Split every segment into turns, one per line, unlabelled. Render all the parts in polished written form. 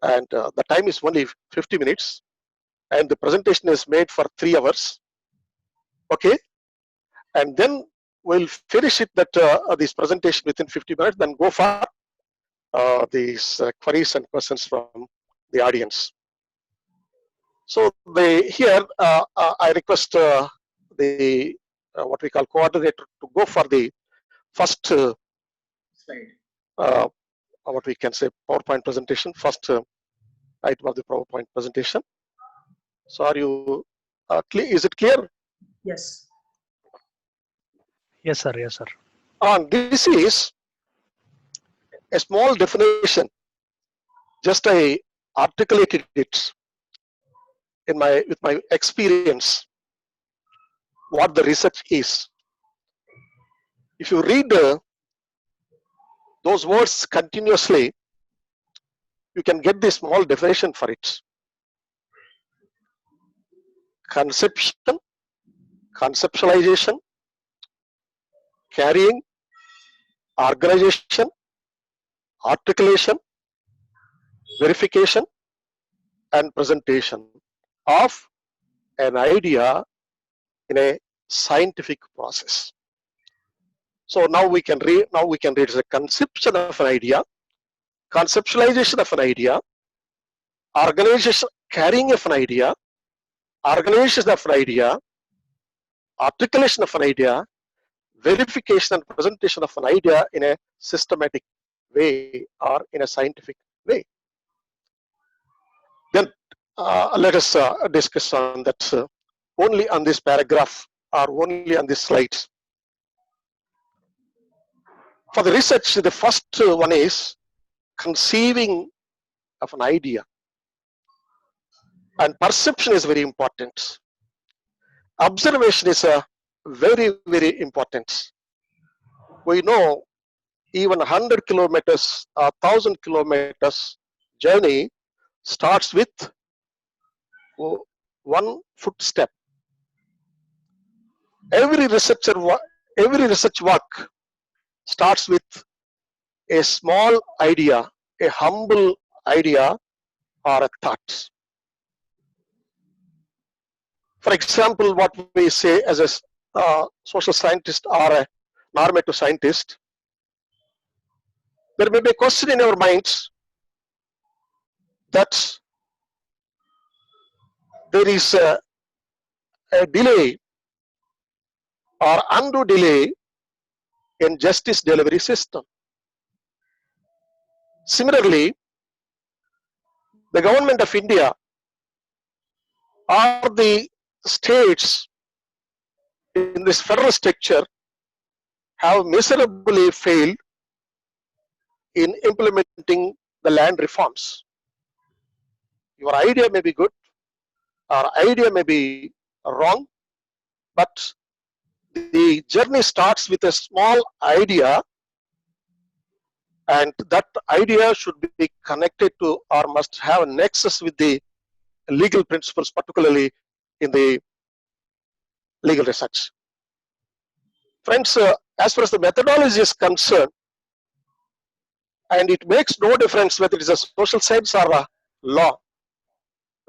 and the time is only 50 minutes, and the presentation is made for 3 hours. Okay, and then we'll finish it this presentation within 50 minutes, then go for these queries and questions from the audience. So here I request the what we call coordinator to go for the first
slide.
What we can say PowerPoint presentation, first item of the PowerPoint presentation. So are you clear? Is it clear?
Yes.
Yes, sir. Yes, sir.
This is a small definition. Just I articulated it with my experience. What the research is. If you read those words continuously, you can get the small definition for it. Conception, conceptualization, carrying, organization, articulation, verification, and presentation of an idea in a scientific process. So now we can read the conception of an idea, conceptualization of an idea, organization, carrying of an idea, organization of an idea, articulation of an idea, verification and presentation of an idea in a systematic way or in a scientific way. Then let us discuss on that only on this paragraph or only on this slide. For the research, the first one is conceiving of an idea. And perception is very important. Observation is very, very important. We know even 100 kilometers, 1,000 kilometers journey starts with one footstep. Every research work starts with a small idea, a humble idea or a thought. For example, what we say as a social scientist or a normative scientist, there may be a question in our minds that there is a delay or undue delay in justice delivery system. Similarly, the government of India or the states in this federal structure have miserably failed in implementing the land reforms. Your idea may be good, our idea may be wrong, but the journey starts with a small idea, and that idea should be connected to or must have a nexus with the legal principles, particularly in the legal research. Friends, as far as the methodology is concerned, and it makes no difference whether it is a social science or a law,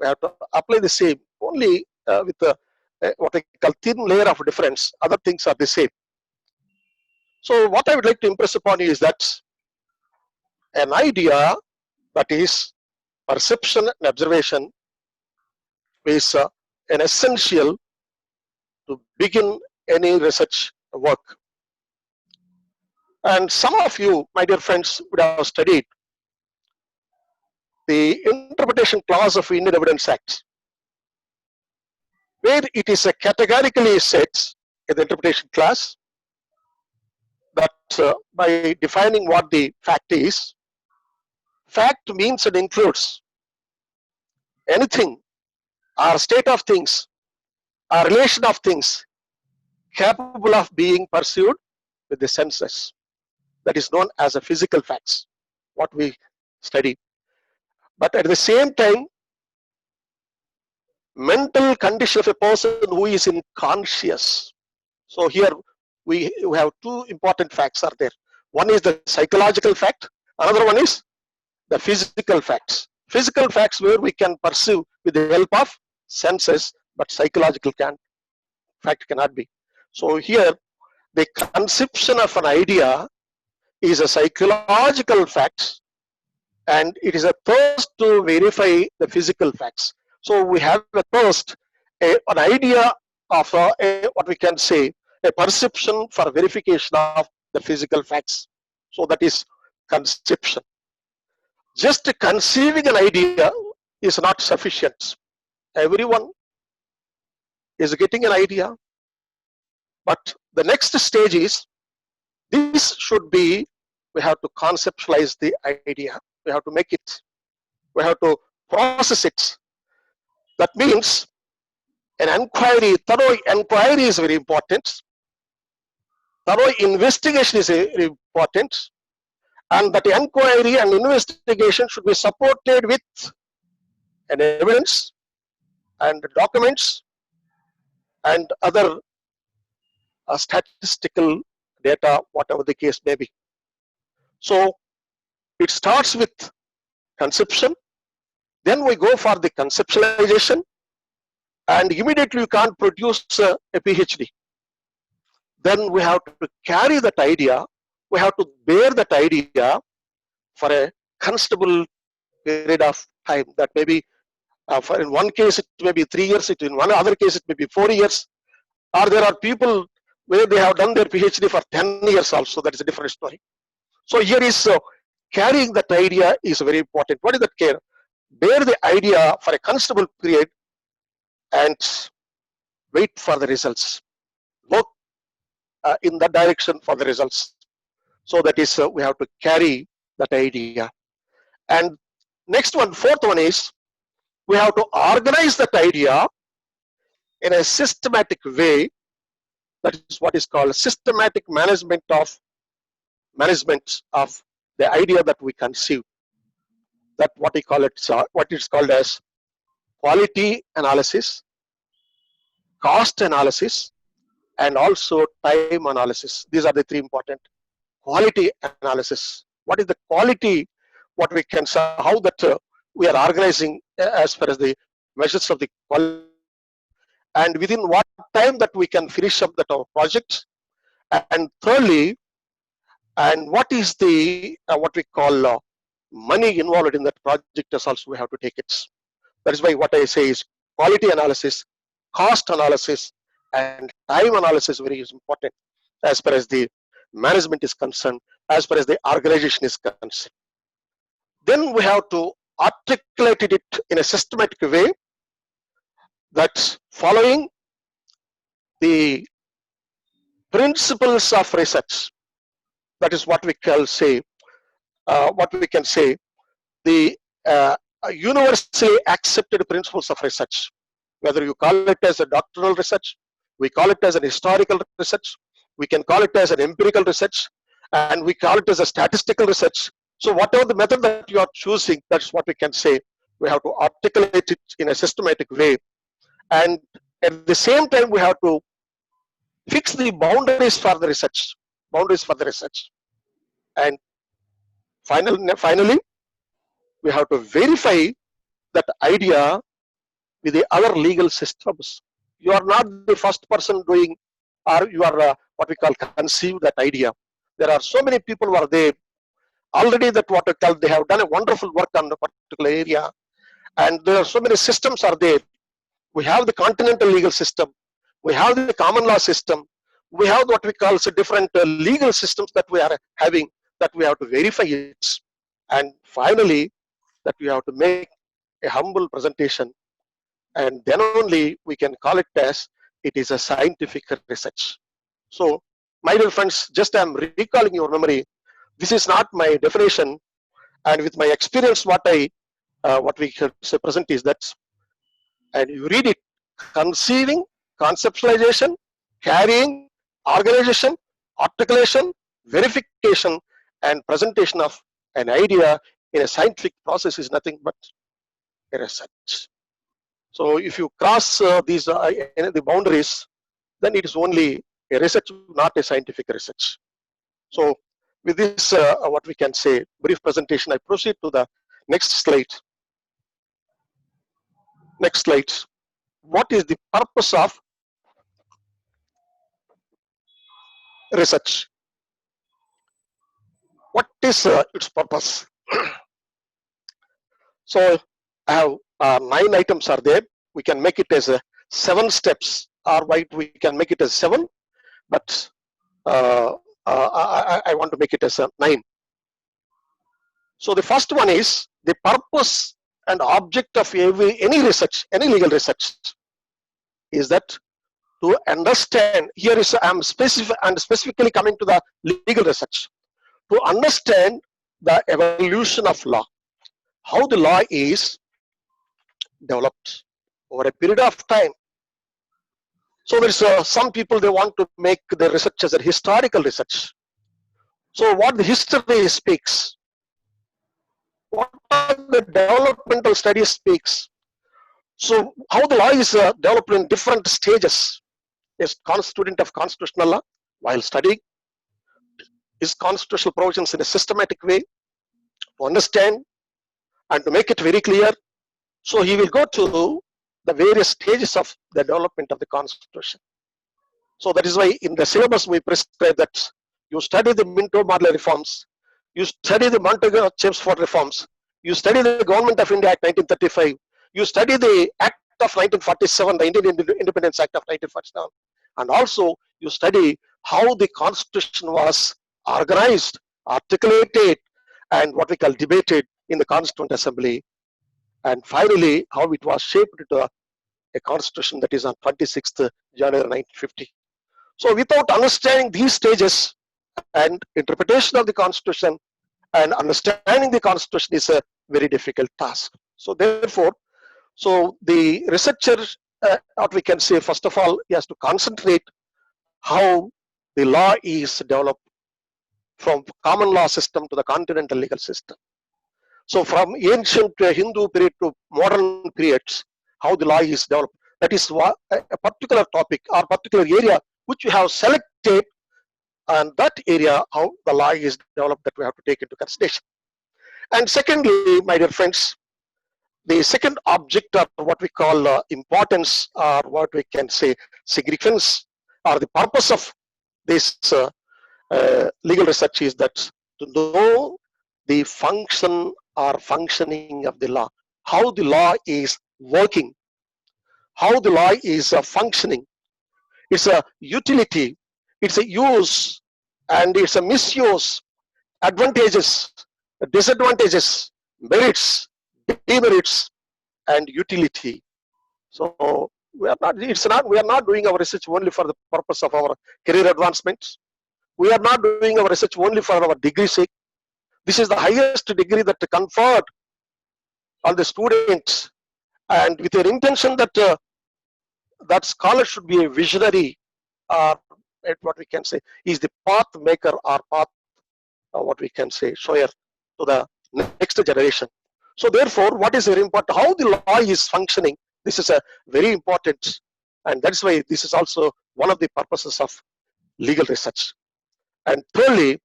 we have to apply the same, only with what I call thin layer of difference. Other things are the same. So what I would like to impress upon you is that an idea, that is perception and observation, is an essential to begin any research work. And some of you, my dear friends, would have studied the interpretation clause of Indian Evidence Act, where it is categorically said in the interpretation clause that by defining what the fact is, fact means and includes anything or state of things or relation of things capable of being pursued with the senses. That is known as a physical facts, what we study. But at the same time, mental condition of a person who is unconscious. So here we have two important facts are there. One is the psychological fact, another one is the physical facts. Physical facts where we can perceive with the help of senses, but psychological fact cannot be. So here, the conception of an idea is a psychological fact, and it is a thirst to verify the physical facts. So we have a thirst, an idea of what we can say, a perception for verification of the physical facts. So that is conception. Just conceiving an idea is not sufficient. Everyone is getting an idea, but the next stage is, this should be, we have to conceptualize the idea, we have to make it, we have to process it. That means an inquiry, thorough inquiry is very important, thorough investigation is very important, and that inquiry and investigation should be supported with an evidence and documents and other statistical data, whatever the case may be. So it starts with conception, then we go for the conceptualization, and immediately you can't produce a PhD. Then we have to carry that idea, we have to bear that idea for a considerable period of time. That may be, in one case it may be 3 years, in one other case it may be 4 years, or there are people where they have done their PhD for 10 years also, that is a different story. So here is, carrying that idea is very important. What is that care? Bear the idea for a considerable period and wait for the results. Work in that direction for the results. So that is, we have to carry that idea. And next one, fourth one is, we have to organize that idea in a systematic way. That is what is called systematic management of the idea that we conceive. That what we call it, what is called as quality analysis, cost analysis, and also time analysis. These are the three important. Quality analysis. What is the quality? What we can say, how that we are organizing as far as the measures of the quality, and within what time that we can finish up that our project. And thirdly, and what is the what we call money involved in that project is also we have to take it. That is why what I say is quality analysis, cost analysis, and time analysis very important as far as the management is concerned, as far as the organization is concerned. Then we have to articulate it in a systematic way, that's following the principles of research. That is what we can say, the universally accepted principles of research. Whether you call it as a doctoral research, we call it as an historical research, we can call it as an empirical research, and we call it as a statistical research. So whatever the method that you are choosing, that's what we can say. We have to articulate it in a systematic way, and at the same time we have to fix the boundaries for the research, and finally we have to verify that idea with the other legal systems. You are not the first person doing, or you are what we call conceive that idea. There are so many people who are there already, that what we call, they have done a wonderful work on a particular area, and there are so many systems are there. We have the continental legal system, we have the common law system, we have what we call different legal systems that we are having, that we have to verify it, and finally that we have to make a humble presentation, and then only we can call it as it is a scientific research. So my dear friends, just I am recalling your memory, this is not my definition, and with my experience what we can say present is that, and you read it: conceiving, conceptualization, carrying, organization, articulation, verification, and presentation of an idea in a scientific process is nothing but a research. So if you cross these the boundaries, then it is only a research, not a scientific research. So with this what we can say brief presentation, I proceed to the next slide. Next slide. What is the purpose of research? What is its purpose? So I have 9 items are there. We can make it as 7 steps, or we can make it as 7, but I want to make it as 9. So the first one is the purpose and object of any research, any legal research, is that to understand. Here is I'm specifically coming to the legal research, to understand the evolution of law, how the law is developed over a period of time. So there's some people, they want to make their research as a historical research. So what the history speaks, what the developmental studies speaks. So how the law is developed in different stages. A student of constitutional law, while studying his constitutional provisions in a systematic way, to understand and to make it very clear. So he will go to the various stages of the development of the Constitution. So that is why in the syllabus we prescribe that you study the Minto-Marley reforms, you study the Montagu-Chelmsford reforms, you study the Government of India Act 1935, you study the Act of 1947, the Indian Independence Act of 1947, and also you study how the Constitution was organized, articulated, and what we call debated in the Constituent Assembly, and finally how it was shaped into a Constitution that is on 26th January 1950. So without understanding these stages and interpretation of the Constitution and understanding the Constitution is a very difficult task. So therefore, so the researcher, what we can say, first of all, he has to concentrate how the law is developed from common law system to the continental legal system. So from ancient Hindu period to modern periods, how the law is developed. That is a particular topic or particular area which we have selected, and that area how the law is developed, that we have to take into consideration. And secondly, my dear friends, the second object of what we call importance, or what we can say significance, or the purpose of this legal research is that to know the function or functioning of the law, how the law is working, how the law is functioning. It's a utility, it's a use, and it's a misuse, advantages, disadvantages, merits, demerits, and utility. So we are not doing our research only for the purpose of our career advancements. We are not doing our research only for our degree sake. This is the highest degree that conferred on the students, and with your intention that that scholar should be a visionary, or what we can say is the path maker, or path, what we can say, shower to the next generation. So therefore, what is very important, how the law is functioning, this is a very important, and that's why this is also one of the purposes of legal research. And thirdly,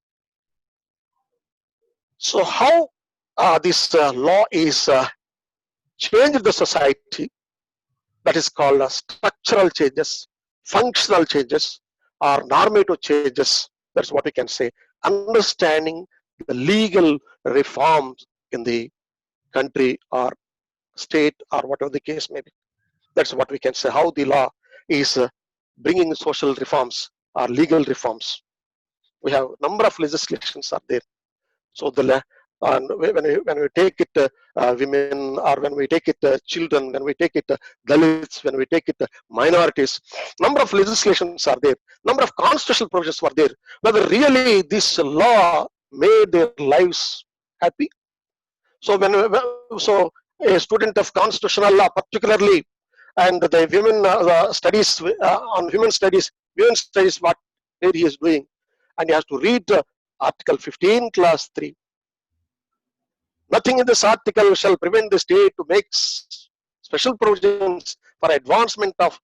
so how this law is changed the society, that is called structural changes, functional changes, or normative changes. That's what we can say. Understanding the legal reforms in the country or state, or whatever the case may be. That's what we can say, how the law is bringing social reforms or legal reforms. We have a number of legislations are there. So the when we take it women, or when we take it children, when we take it Dalits, when we take it minorities, number of legislations are there, number of constitutional provisions were there. Whether really this law made their lives happy. So so a student of constitutional law particularly, and the women studies on women studies, what he is doing, and he has to read Article 15, Clause 3. Nothing in this article shall prevent the state to make special provisions for advancement of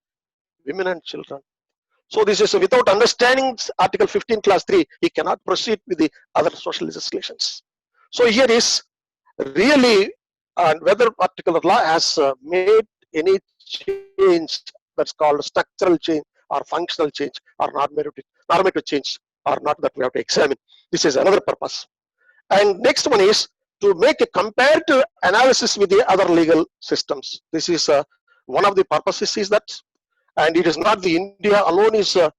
women and children. So this is without understanding Article 15, Clause 3, he cannot proceed with the other social legislations. So here is really whether particular law has made any change that's called structural change or functional change or normative change or not, that we have to examine. This is another purpose. And next one is to make a comparative analysis with the other legal systems. This is one of the purposes is that, and it is not the India alone is, in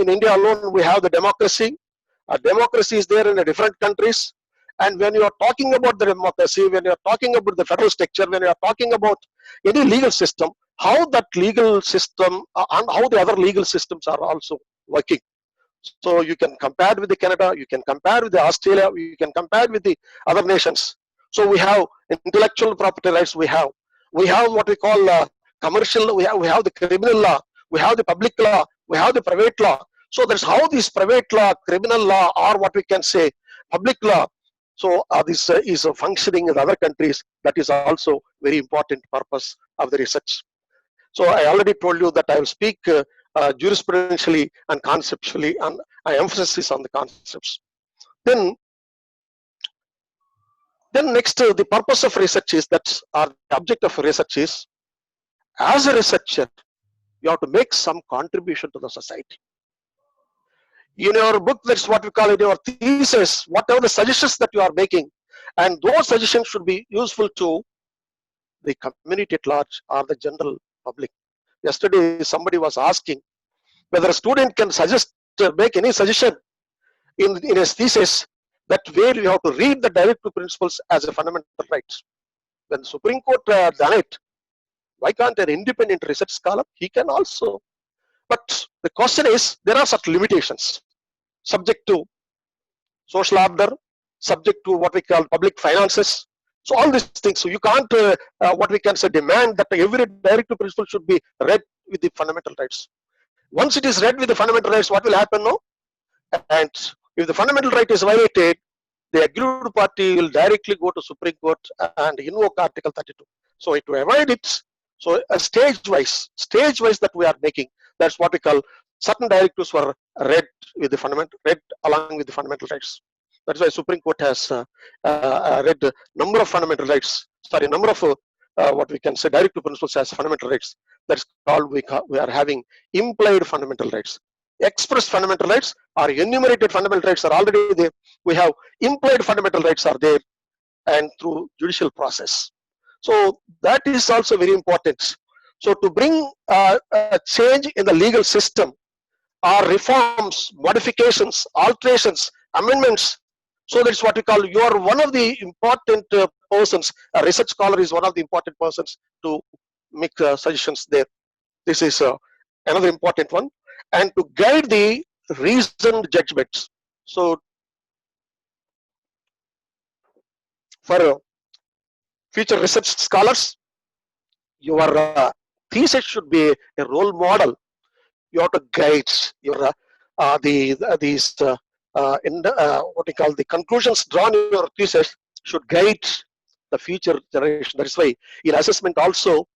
India alone we have the democracy. Democracy is there in the different countries. And when you are talking about the democracy, when you are talking about the federal structure, when you are talking about any legal system, how that legal system and how the other legal systems are also working. So you can compare with the Canada, you can compare with the Australia, you can compare with the other nations. So we have intellectual property rights, we have what we call commercial, we have the criminal law, we have the public law, we have the private law. So that's how this private law, criminal law, or what we can say public law, so this is functioning in other countries. That is also very important purpose of the research. So I already told you that I will speak jurisprudentially and conceptually, and I emphasize on the concepts. Then next, the purpose of research is that, or the object of research is, as a researcher, you have to make some contribution to the society. In your book, that's what we call it, your thesis, whatever the suggestions that you are making, and those suggestions should be useful to the community at large or the general public. Yesterday, somebody was asking whether a student can suggest, make any suggestion in his thesis, that where you have to read the directive principles as a fundamental right. When the Supreme Court done it, why can't an independent research scholar? He can also. But the question is, there are such limitations, subject to social order, subject to what we call public finances. So all these things. So you can't, what we can say, demand that every directive principle should be read with the fundamental rights. Once it is read with the fundamental rights, what will happen now? And if the fundamental right is violated, the aggrieved party will directly go to Supreme Court and invoke Article 32. So to avoid it, so a stage-wise that we are making, that's what we call certain directives were read with the fundamental, read along with the fundamental rights. That's why Supreme Court has read number of fundamental rights, number of what we can say directive principles as fundamental rights. That's called, we are having implied fundamental rights. Express fundamental rights or enumerated fundamental rights are already there. We have implied fundamental rights are there, and through judicial process. So that is also very important. So to bring a change in the legal system, or reforms, modifications, alterations, amendments, so that's what we call, you are one of the important persons, a research scholar is one of the important persons to make suggestions there. This is another important one. And to guide the reasoned judgments. So for future research scholars, your thesis should be a role model. You have to guide your what we call the conclusions drawn in your thesis should guide the future generation. That is why in assessment also,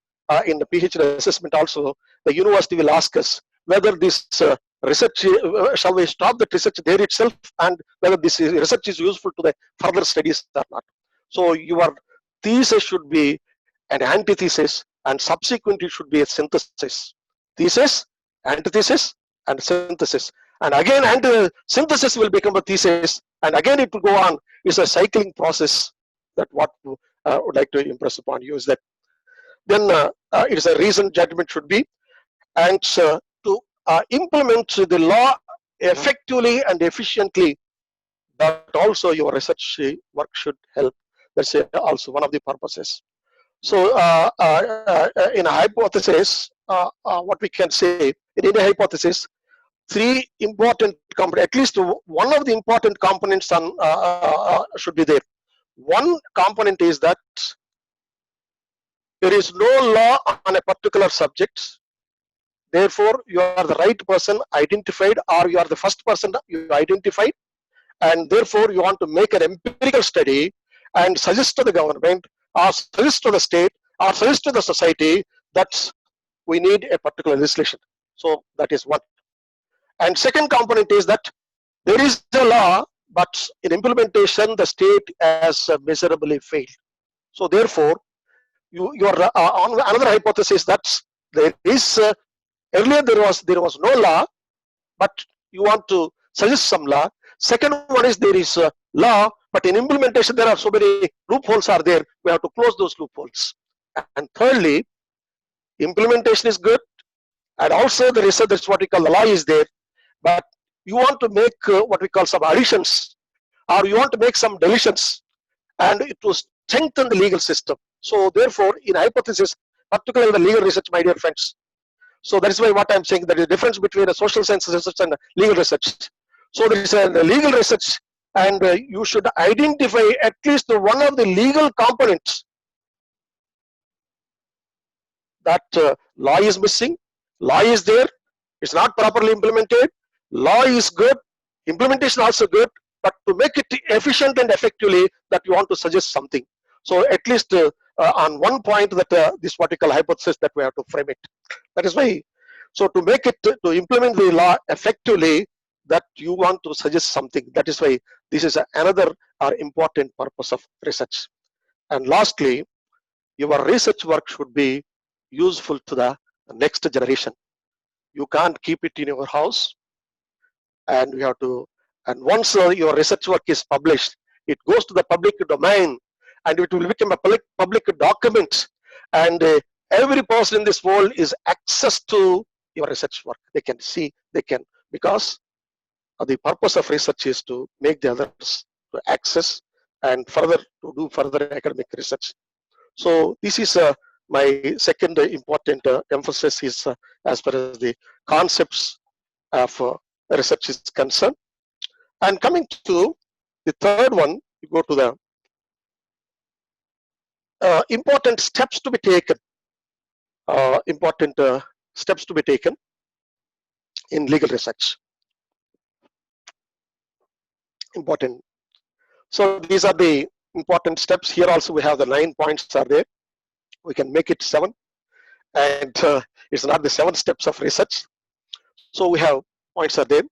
in the PhD assessment also, the university will ask us whether this research, shall we stop the research there itself, and whether this research is useful to the further studies or not. So your thesis should be an antithesis, and subsequently should be a synthesis. Thesis, antithesis, and synthesis. And again, synthesis will become a thesis, and again it will go on. It's a cycling process. That what I would like to impress upon you is that then it is a reasoned judgment should be, and to implement the law effectively and efficiently, that also your research work should help. That's also one of the purposes. So in a hypothesis, what we can say, in any hypothesis, three important components, at least one of the important components should be there. One component is that there is no law on a particular subject. Therefore, you are the right person identified, or you are the first person you identified, and therefore you want to make an empirical study and suggest to the government, or suggest to the state, or suggest to the society that we need a particular legislation. So that is one. And second component is that there is a law, but in implementation the state has miserably failed. So therefore, you are on another hypothesis that there is earlier there was no law, but you want to suggest some law. Second one is there is a law, but in implementation there are so many loopholes are there. We have to close those loopholes. And thirdly, implementation is good, and also the research, that's what we call the law is there, but you want to make what we call some additions, or you want to make some deletions, and it will strengthen the legal system. So therefore, in hypothesis, particularly the legal research, my dear friends. So that is why what I'm saying, there is a difference between a social science research and legal research. So there is a legal research, and you should identify at least one of the legal components that law is missing, law is there, it's not properly implemented, law is good, implementation also good, but to make it efficient and effectively, that you want to suggest something. So at least on one point that this vertical hypothesis that we have to frame it. That is why, so to make it, to implement the law effectively, that you want to suggest something. That is why this is another important purpose of research. And lastly, your research work should be useful to the next generation. You can't keep it in your house, and you have to, and once your research work is published, it goes to the public domain, and it will become a public document, and every person in this world is access to your research work. They can see, they can, because the purpose of research is to make the others to access and further to do further academic research. So this is my second important emphasis is as far as the concepts of research is concerned. And coming to the third one, you go to the important steps to be taken. Important steps to be taken in legal research. Important. So these are the important steps. Here also we have the 9 points are there. We can make it 7, and it's not the 7 steps of research. So we have points are there,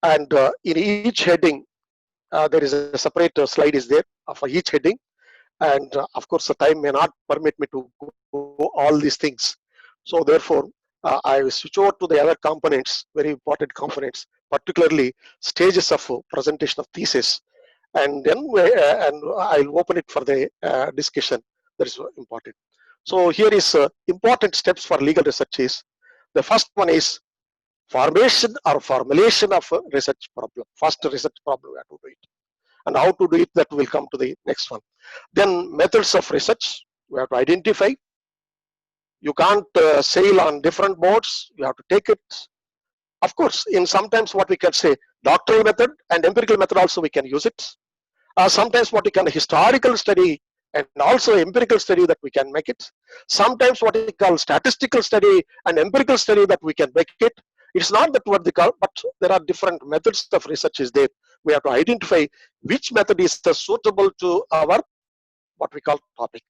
and in each heading there is a separate slide is there for each heading, and of course the time may not permit me to go all these things. So therefore I will switch over to the other components, very important components, particularly stages of presentation of thesis, and then and I'll open it for the discussion. That is important. So here is important steps for legal research is, the first one is formation or formulation of a research problem. First research problem we have to do it, and how to do it, that will come to the next one. Then methods of research we have to identify. You can't sail on different boats, you have to take it. Of course, in sometimes what we can say doctoral method and empirical method also we can use it. Sometimes what we can historical study and also empirical study that we can make it. Sometimes what we call statistical study and empirical study that we can make it. It's not that what they call, but there are different methods of research is there. We have to identify which method is suitable to our what we call topic.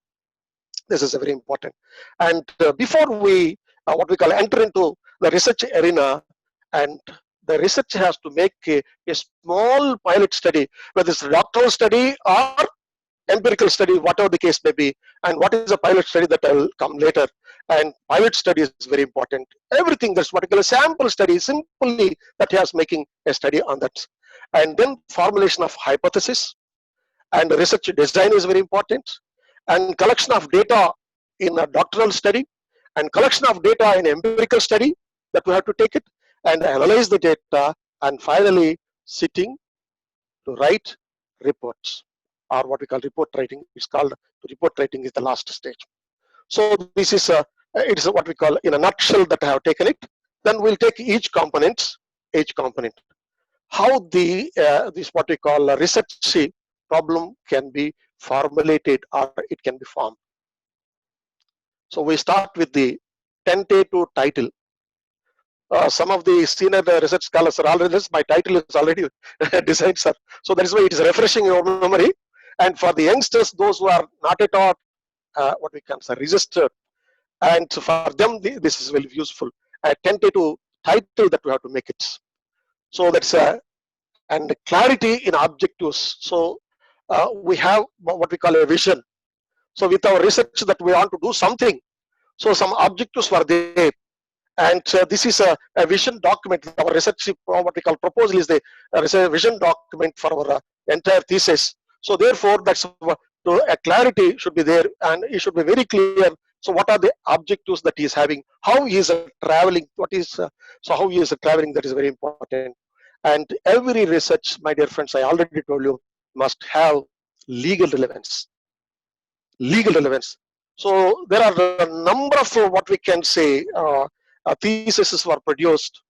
This is very important. And before we what we call enter into the research arena, and the research has to make a small pilot study, whether it's a doctoral study or empirical study, whatever the case may be. And what is a pilot study, that I will come later. And pilot study is very important. Everything that's what we call a sample study, simply that he is making a study on that. And then formulation of hypothesis, and research design is very important, and collection of data in a doctoral study, and collection of data in empirical study, that we have to take it and analyze the data, and finally sitting to write reports, or what we call report writing. It's called report writing is the last stage. So this is it is what we call in a nutshell that I have taken it. Then we'll take each component, how the this what we call a research problem can be formulated or it can be formed. So we start with the tentative title. Some of the senior research scholars are already, my title is already designed, sir. So that is why it is refreshing your memory. And for the youngsters, those who are not at all what we can say registered, and for them this is very useful. A tentative title that we have to make it. So that's and clarity in objectives. So we have what we call a vision. So with our research that we want to do something, so some objectives were there. And this is a vision document. Our research, what we call proposal, is the vision document for our entire thesis. So therefore, that's a clarity should be there, and it should be very clear. So what are the objectives that he is having? How he is traveling? What is so how he is traveling? That is very important. And every research, my dear friends, I already told you, must have legal relevance. Legal relevance. So there are a number of what we can say theses were produced,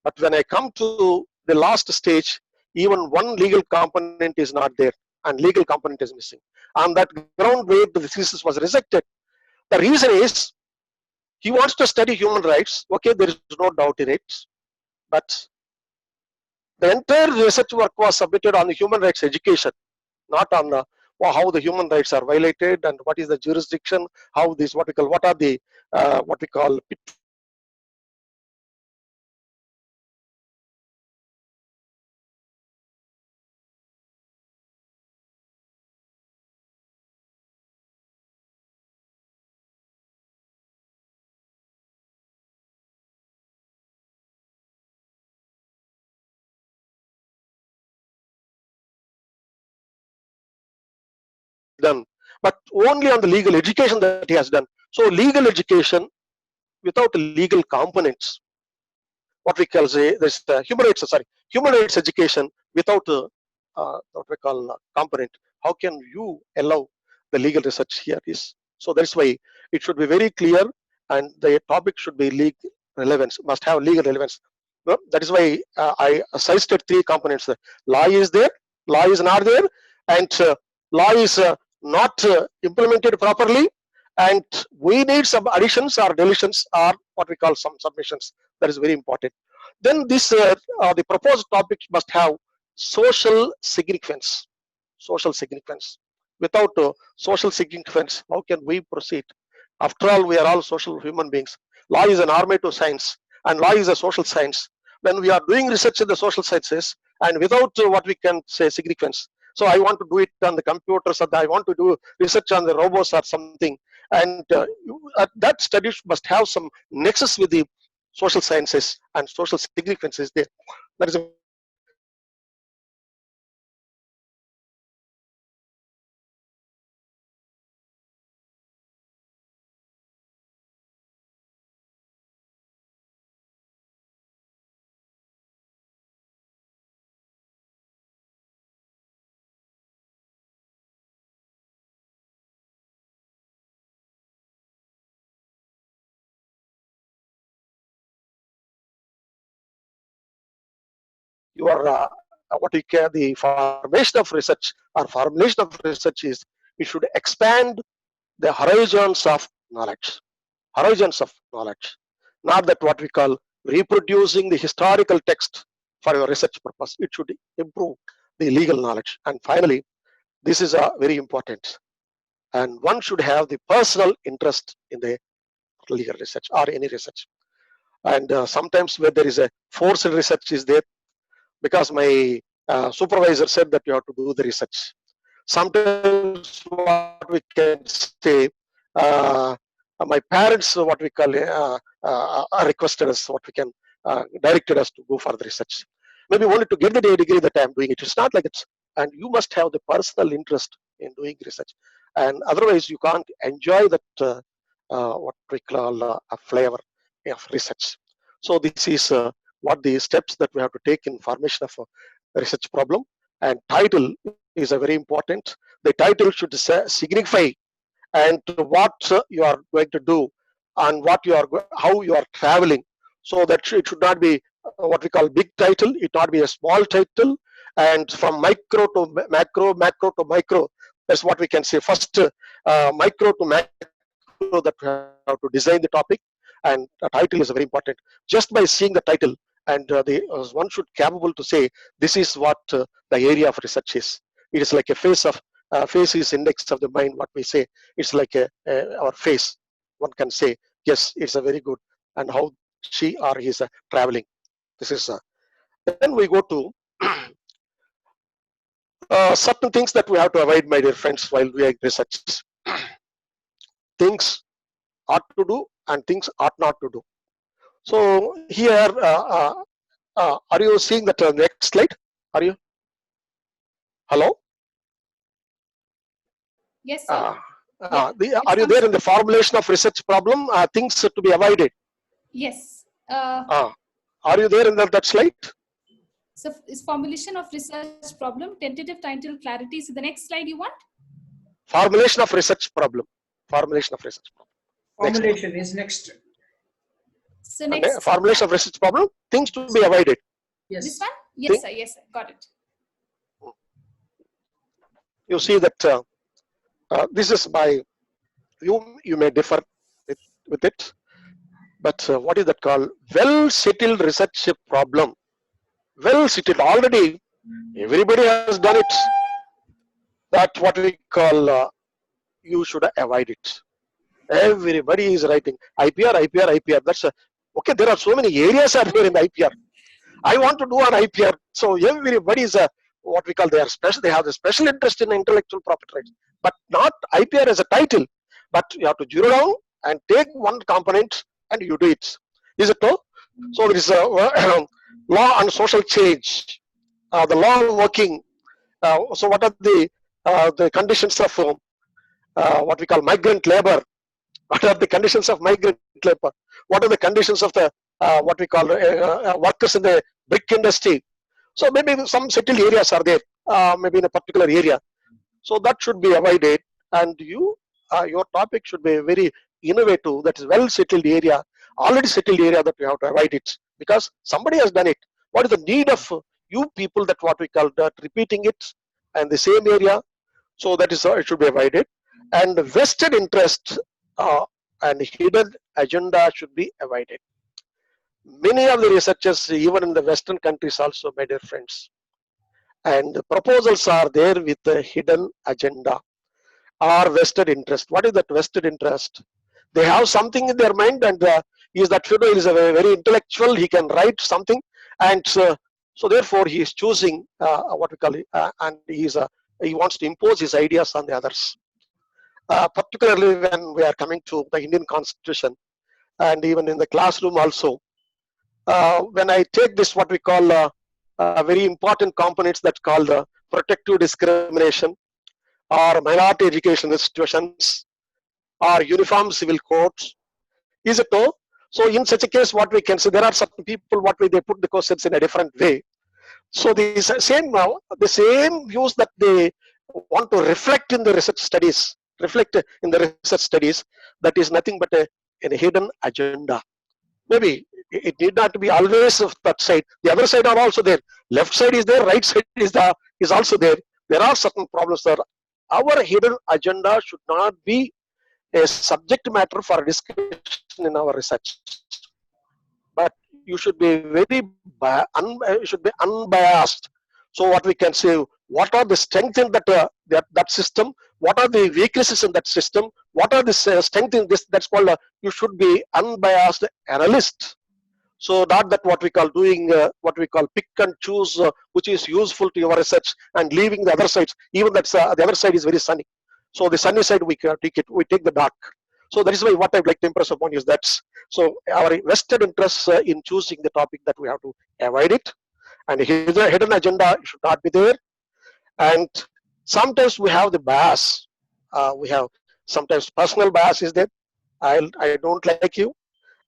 but when I come to the last stage, even one legal component is not there, and legal component is missing. On that ground where the thesis was rejected, the reason is he wants to study human rights. Okay, there is no doubt in it, but the entire research work was submitted on the human rights education, not on how the human rights are violated and what is the jurisdiction, how this what we call what are the what we call done, but only on the legal education that he has done. So legal education without legal components, what we call say this human rights education without what we call component. How can you allow the legal research here is? So that's why it should be very clear, and the topic should be legal relevance, must have legal relevance. Well, that is why I suggested three components. Law is there, law is not there, and law is not implemented properly, and we need some additions or deletions or what we call some submissions. That is very important. Then this the proposed topic must have social significance. Social significance. Without social significance, how can we proceed? After all, we are all social human beings. Law is a normative science, and law is a social science. When we are doing research in the social sciences, and without what we can say significance, so I want to do it on the computers, or I want to do research on the robots or something, and that study must have some nexus with the social sciences, and social significance is there. That is your what you can the formation of research or formulation of research is it should expand the horizons of knowledge. Horizons of knowledge, not that what we call reproducing the historical text for your research purpose. It should improve the legal knowledge. And finally, this is very important, and one should have the personal interest in the legal research or any research. And sometimes where there is a forced research is there, because my supervisor said that you have to do the research. Sometimes what we can say, my parents, what we call, requested us, what we can, directed us to go for the research. Maybe only to get the degree that I am doing it. It's not like it's, and you must have the personal interest in doing research, and otherwise you can't enjoy that what we call a flavor of research. So this is what the steps that we have to take in formation of a research problem. And title is a very important. The title should signify and what you are going to do, and what you are how you are traveling. So that it should not be what we call big title. It not be a small title. And from micro to macro, macro to micro. That's what we can say. First, micro to macro, that we have to design the topic, and the title is very important. Just by seeing the title, and one should capable to say this is what the area of research is. It is like a face of face is index of the mind. What we say, it's like our face. One can say yes, it's a very good, and how she or he is traveling. This is then we go to certain things that we have to avoid, my dear friends, while we are research. things ought to do and things ought not to do. So here, are you seeing that next slide? Are you? Hello?
Yes, sir.
Are you there in the formulation of research problem? Things to be avoided.
Yes.
Are you there in that slide?
So is formulation of research problem, tentative title, clarity. So the next slide you want?
Formulation of research problem. Formulation of research problem.
Formulation is next.
So next.
Formulation of research problem. Things to be avoided.
Yes.
This one? Yes, sir. Yes, sir. Got it.
You see that this is by you may differ with it, but what is that called? Well settled research problem. Well settled already. Everybody has done it. That's what we call. You should avoid it. Everybody is writing IPR, IPR, IPR. That's okay. There are so many areas are there in the IPR. I want to do an IPR. So everybody is what we call they are special. They have a special interest in intellectual property rights, but not IPR as a title. But you have to zero down and take one component and you do it. Is it so? So there is a law and social change. The law working. So what are the conditions of what we call migrant labor? What are the conditions of migrant labor? What are the conditions of the what we call workers in the brick industry? So maybe some settled areas are there, maybe in a particular area. So that should be avoided, and your topic should be very innovative. That is well settled area, already settled area that you have to avoid it because somebody has done it. What is the need of you people that what we call that repeating it and the same area? So that is it should be avoided, and vested interest and hidden agenda should be avoided. Many of the researchers, even in the Western countries also, my dear friends, and the proposals are there with a hidden agenda or vested interest. What is that vested interest? They have something in their mind, and is that fellow is a very intellectual, he can write something, and so therefore he is choosing what we call it, and he wants to impose his ideas on the others. Particularly when we are coming to the Indian Constitution, and even in the classroom also, when I take this what we call very important components that called protective discrimination or minority education institutions or uniform civil codes, is it so? So in such a case, what we can say, there are certain people what way they put the questions in a different way. So the same views that they want to reflect in the research studies, that is nothing but a hidden agenda. Maybe it need not be always of that side. The other side are also there. Left side is there, right side is also there. There are certain problems there. Our hidden agenda should not be a subject matter for discussion in our research, but you should be unbiased. So what we can say, what are the strengths in that system? What are the weaknesses in that system? What are the strengths in this? That's called you should be unbiased analyst. So not that what we call doing what we call pick and choose which is useful to your research and leaving the other sides. Even that's the other side is very sunny. So the sunny side we can take it. We take the dark. So that is why what I'd like to impress upon is that. So our vested interest in choosing the topic that we have to avoid it, and hidden agenda should not be there. And sometimes we have the bias. We have sometimes personal bias is there. I don't like you,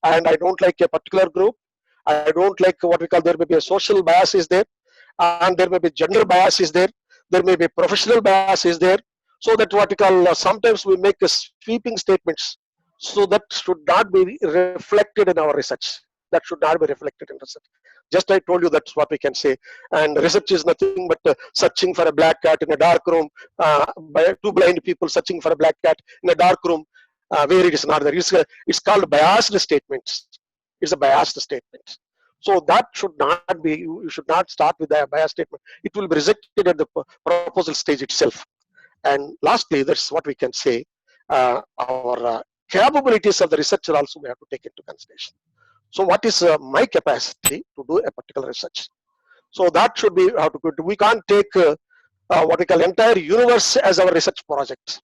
and I don't like a particular group. I don't like what we call, there may be a social bias is there, and there may be gender bias is there. There may be professional bias is there. So that what we call sometimes we make sweeping statements. So that should not be reflected in our research. That should not be reflected in research. Just I told you that's what we can say. And research is nothing but searching for a black cat in a dark room by two blind people searching for a black cat in a dark room where it is not there. It's called biased statements. It's a biased statement. So that should not be, you should not start with a biased statement. It will be rejected at the proposal stage itself. And lastly, that's what we can say, our capabilities of the researcher also we have to take into consideration. So what is my capacity to do a particular research? So that should be how to do. We can't take what we call entire universe as our research project.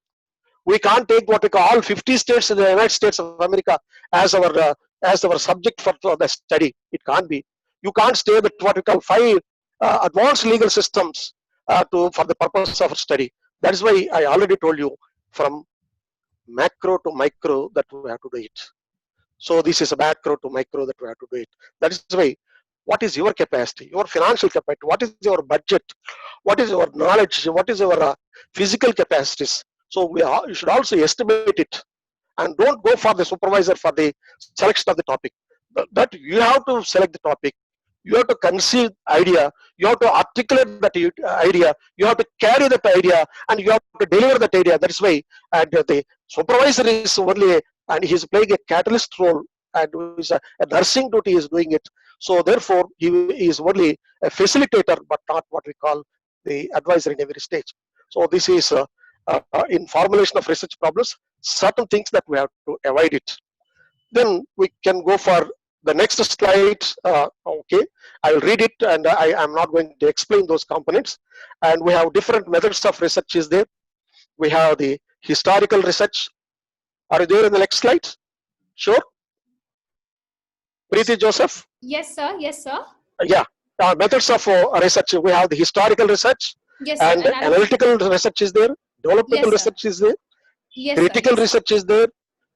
We can't take what we call all 50 states in the United States of America as our subject for the study. It can't be. You can't stay with what we call 5 advanced legal systems for the purpose of study. That is why I already told you, from macro to micro that we have to do it. So this is a macro to micro that we have to do it. That is why, what is your capacity, your financial capacity, what is your budget, what is your knowledge, what is your physical capacities. So you should also estimate it, and don't go for the supervisor for the selection of the topic. But you have to select the topic. You have to conceive idea. You have to articulate that idea. You have to carry that idea, and you have to deliver that idea. That is why, and the supervisor is only, and he is playing a catalyst role, and a nursing duty is doing it. So therefore, he is only a facilitator, but not what we call the advisor in every stage. So this is in formulation of research problems, certain things that we have to avoid it. Then we can go for the next slide. Okay, I will read it, and I am not going to explain those components. And we have different methods of research is there. We have the historical research. Are you there in the next slide? Sure. Preeti Joseph?
Yes, sir. Yes, sir.
Yeah. Methods of research. We have the historical research,
Yes, sir.
and analytical research is there. Developmental
Yes, sir.
research is there.
Yes,
Critical
sir.
research is there.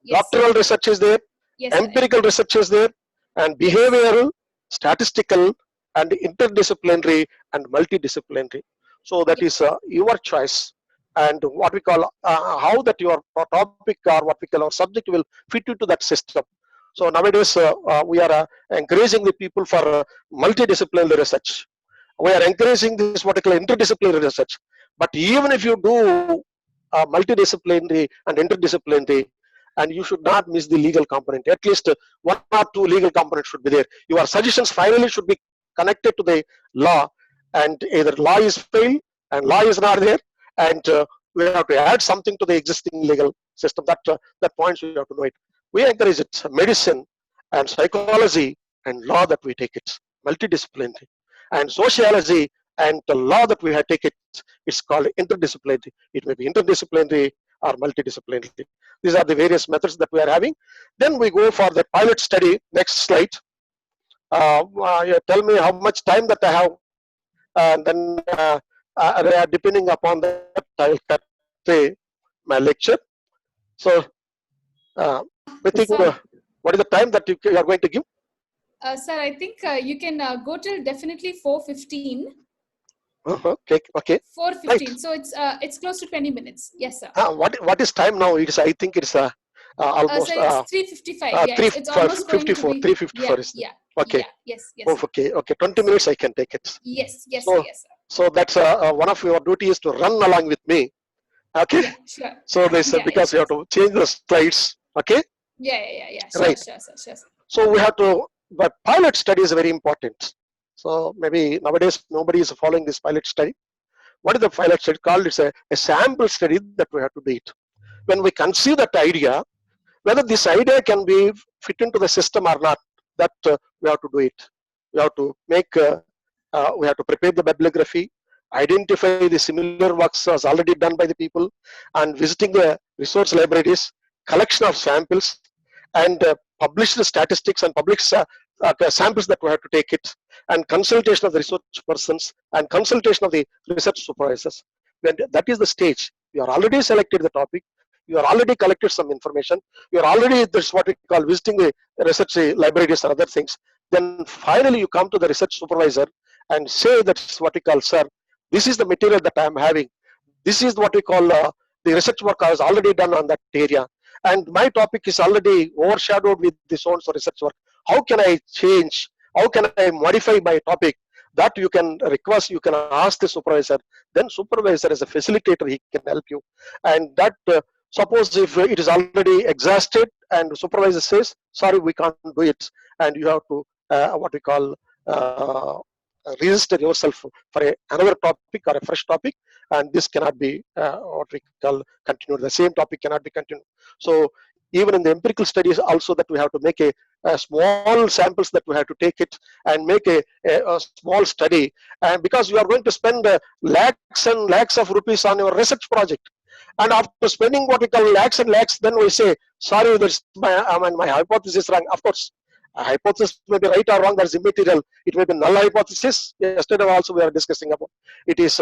Yes, sir.
Doctoral research is there.
Yes, sir.
Empirical research is there, and behavioral, statistical, and interdisciplinary and multidisciplinary. So that is your choice, and what we call how that your topic or what we call our subject will fit into that system. So nowadays we are encouraging the people for multidisciplinary research. We are encouraging this what we call interdisciplinary research. But even if you do multidisciplinary and interdisciplinary, and you should not miss the legal component. At least 1 or 2 legal components should be there. Your suggestions finally should be connected to the law, and either law is failed and law is not there, and we have to add something to the existing legal system. That points we have to know it. We encourage it, medicine and psychology and law that we take it, multidisciplinary, and sociology and the law that we have take it's called interdisciplinary. It may be interdisciplinary or multidisciplinary. These are the various methods that we are having. Then we go for the pilot study. Next slide. Tell me how much time that I have, and then depending upon that, I will cut my lecture. So, I think what is the time that you are going to give?
Sir, I think you can go till definitely 4:15.
Okay.
4:15.
Right.
So it's close to 20 minutes. Yes, sir.
What is time now? I think it's almost
so it's 3:55. Yeah, it's almost going to
3:54.
be.
3:54 is
Yeah.
okay.
Yeah, yes.
Oh, okay. 20 minutes I can take it.
Yes,
So-
yes, sir.
So that's one of your duties to run along with me. Okay.
Yeah, sure.
So this
Yeah,
because you have to change the slides. Okay.
Yeah. Sure,
Right.
sure.
So we have to. But pilot study is very important. So maybe nowadays nobody is following this pilot study. What is the pilot study called? It's a sample study that we have to do it. When we conceive that idea, whether this idea can be fit into the system or not, that we have to do it. We have to make. We have to prepare the bibliography, identify the similar works as already done by the people, and visiting the resource libraries, collection of samples, and publish the statistics and publish samples that we have to take it, and consultation of the research persons and consultation of the research supervisors. When that is the stage, you are already selected the topic, you are already collected some information, you are already, this what we call visiting the research libraries and other things. Then finally you come to the research supervisor and say that's what we call, sir, this is the material that I am having. This is what we call the research work I was already done on that area. And my topic is already overshadowed with this own research work. How can I change? How can I modify my topic? That you can request, you can ask the supervisor. Then supervisor as a facilitator, he can help you. And that, suppose if it is already exhausted and supervisor says, sorry, we can't do it. And you have to, what we call, register yourself for another topic or a fresh topic, and this cannot be what we call continued. The same topic cannot be continued. So even in the empirical studies also that we have to make a small samples that we have to take it and make a small study, and because you are going to spend lakhs and lakhs of rupees on your research project, And after spending what we call lakhs and lakhs, then we say, sorry, that's my hypothesis is wrong. Of course, a hypothesis may be right or wrong, that's immaterial. It may be null hypothesis. Yesterday also we are discussing about it is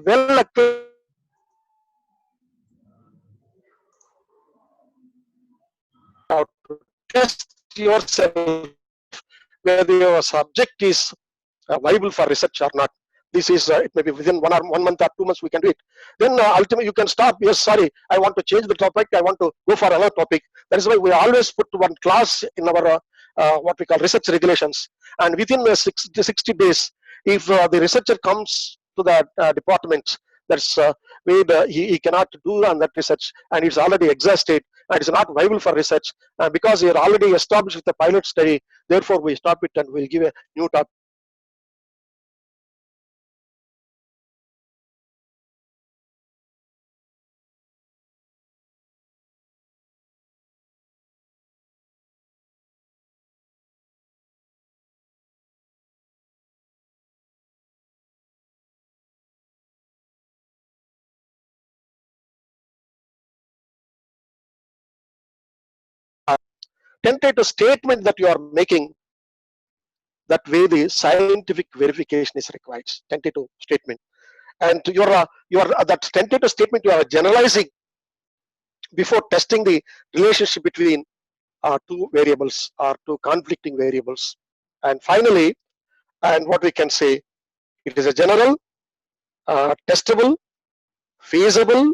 well to test yourself whether your subject is viable for research or not. This is it may be within 1 month or 2 months we can do it. Then ultimately you can stop. Yes, sorry, I want to change the topic. I want to go for another topic. That is why we always put one class in our what we call research regulations. And within 60 days, if the researcher comes to the department, that's he cannot do on that research, and it's already exhausted and it's not viable for research, because you're already established with the pilot study. Therefore, we stop it and we'll give a new topic. Tentative statement that you are making, that way the scientific verification is required. Tentative statement, and your that tentative statement you are generalizing before testing the relationship between two variables or two conflicting variables. And finally, and what we can say, it is a general, testable, feasible,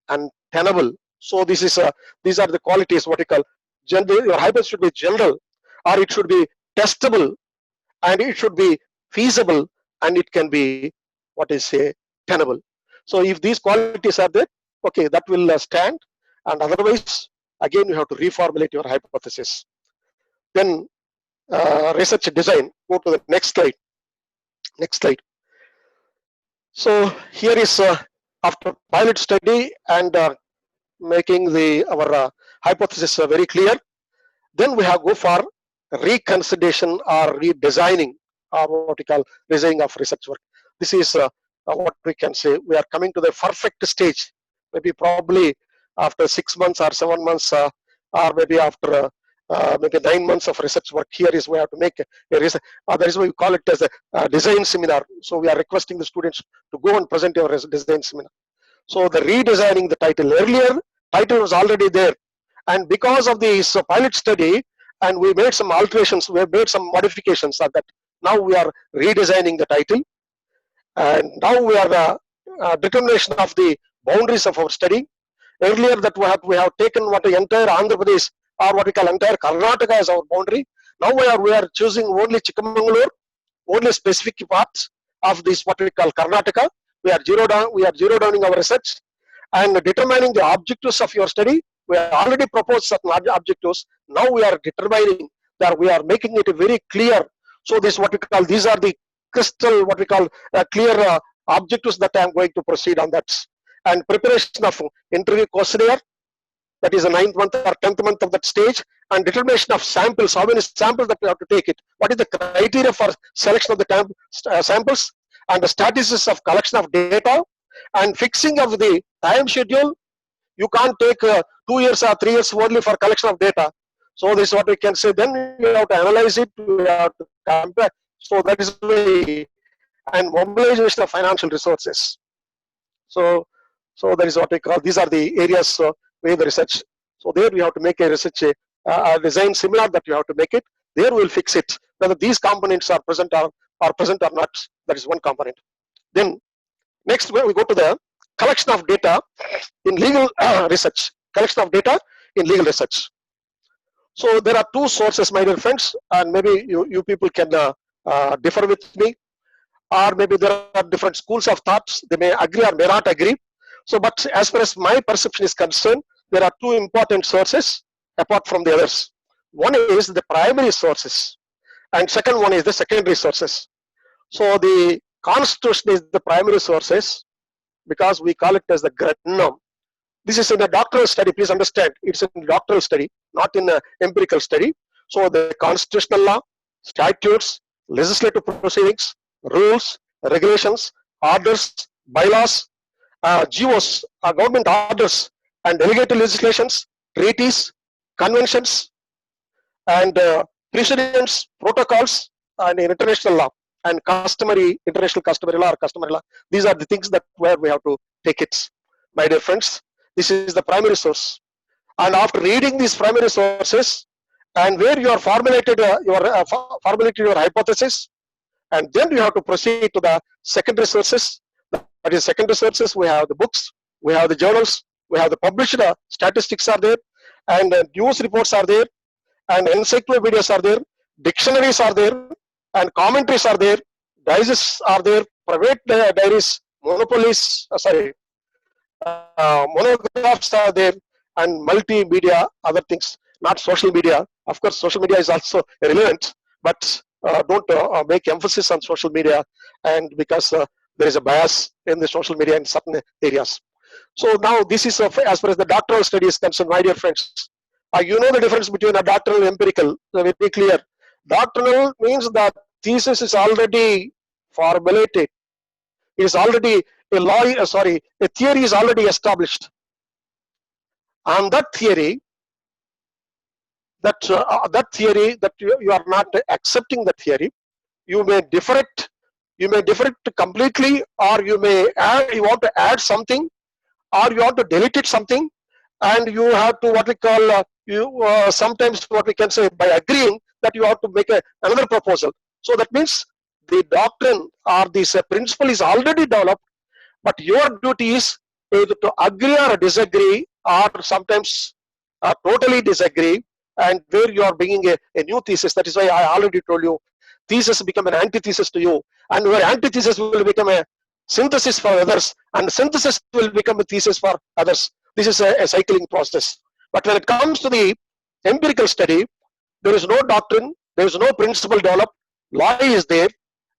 and tenable. So this is these are the qualities what we call general. Your hypothesis should be general, or it should be testable, and it should be feasible, and it can be what is say tenable. So if these qualities are there, okay, that will stand, and otherwise again you have to reformulate your hypothesis. Then research design. Go to the next slide. Next slide. So here is after pilot study and making our hypothesis very clear, then we have go for reconsideration or redesigning, or what we call designing of research work. This is what we can say. We are coming to the perfect stage. Maybe probably after 6 months or 7 months, or maybe after maybe 9 months of research work. Here is we have to make a research. That is why we call it as a design seminar. So we are requesting the students to go and present your design seminar. So the redesigning the title. Earlier title was already there, and because of this pilot study, and we made some alterations, we have made some modifications of that. Now we are redesigning the title, and now we are determination of the boundaries of our study. Earlier that we have taken what the entire Andhra Pradesh, or what we call entire Karnataka as our boundary. Now we are choosing only Chikmagalur, only specific parts of this what we call Karnataka. We are zero downing our research and determining the objectives of your study. We have already proposed certain objectives. Now we are determining that we are making it very clear. So this what we call, these are the crystal what we call clear objectives that I am going to proceed on that. And preparation of interview questionnaire, that is the 9th month or 10th month of that stage, and determination of samples, how many samples that we have to take it, what is the criteria for selection of the samples, and the statistics of collection of data, and fixing of the time schedule. You can't take 2 years or 3 years only for collection of data. So this is what we can say. Then you have to analyze it, you have to compare. So that is the, and mobilization of financial resources. So that is what we call, these are the areas where the research. So there we have to make a research a design similar that you have to make it. There we'll fix it whether these components are present or not. That is one component. Then next we go to the collection of data in legal research. Collection of data in legal research. So there are two sources, my dear friends, and maybe you people can differ with me, or maybe there are different schools of thoughts. They may agree or may not agree. So, but as far as my perception is concerned, there are two important sources apart from the others. One is the primary sources, and second one is the secondary sources. So the constitution is the primary sources because we call it as the granum. This is in a doctoral study, please understand, it's in a doctoral study, not in an empirical study. So the constitutional law, statutes, legislative proceedings, rules, regulations, orders, bylaws, GOs, government orders, and delegated legislations, treaties, conventions, and precedents, protocols, and international law, and international customary law or customary law. These are the things that where we have to take it. My dear friends, this is the primary source. And after reading these primary sources, and where you are formulated your hypothesis, and then you have to proceed to the secondary sources. That is, secondary sources, we have the books, we have the journals, we have the published statistics are there, and news reports are there, and encyclopedias are there, dictionaries are there, and commentaries are there, digests are there, private diaries, monographs are there, and multimedia, other things, not social media. Of course, social media is also relevant, but don't make emphasis on social media, and because there is a bias in the social media in certain areas. So now this is as far as the doctoral study is concerned, my dear friends. You know the difference between a doctoral and empirical, very clear. Doctrinal means that thesis is already formulated. It is already a theory is already established. On that theory, that you are not accepting the theory, you may differ it completely, or you want to add something, or you want to delete it something, and you have to what we call sometimes what we can say by agreeing that you have to make another proposal. So that means the doctrine or this principle is already developed, but your duty is either to agree or disagree, or sometimes totally disagree, and where you are bringing a new thesis. That is why I already told you, thesis become an antithesis to you, and your antithesis will become a synthesis for others, and synthesis will become a thesis for others. This is a cycling process. But when it comes to the empirical study, there is no doctrine, there is no principle developed, law is there,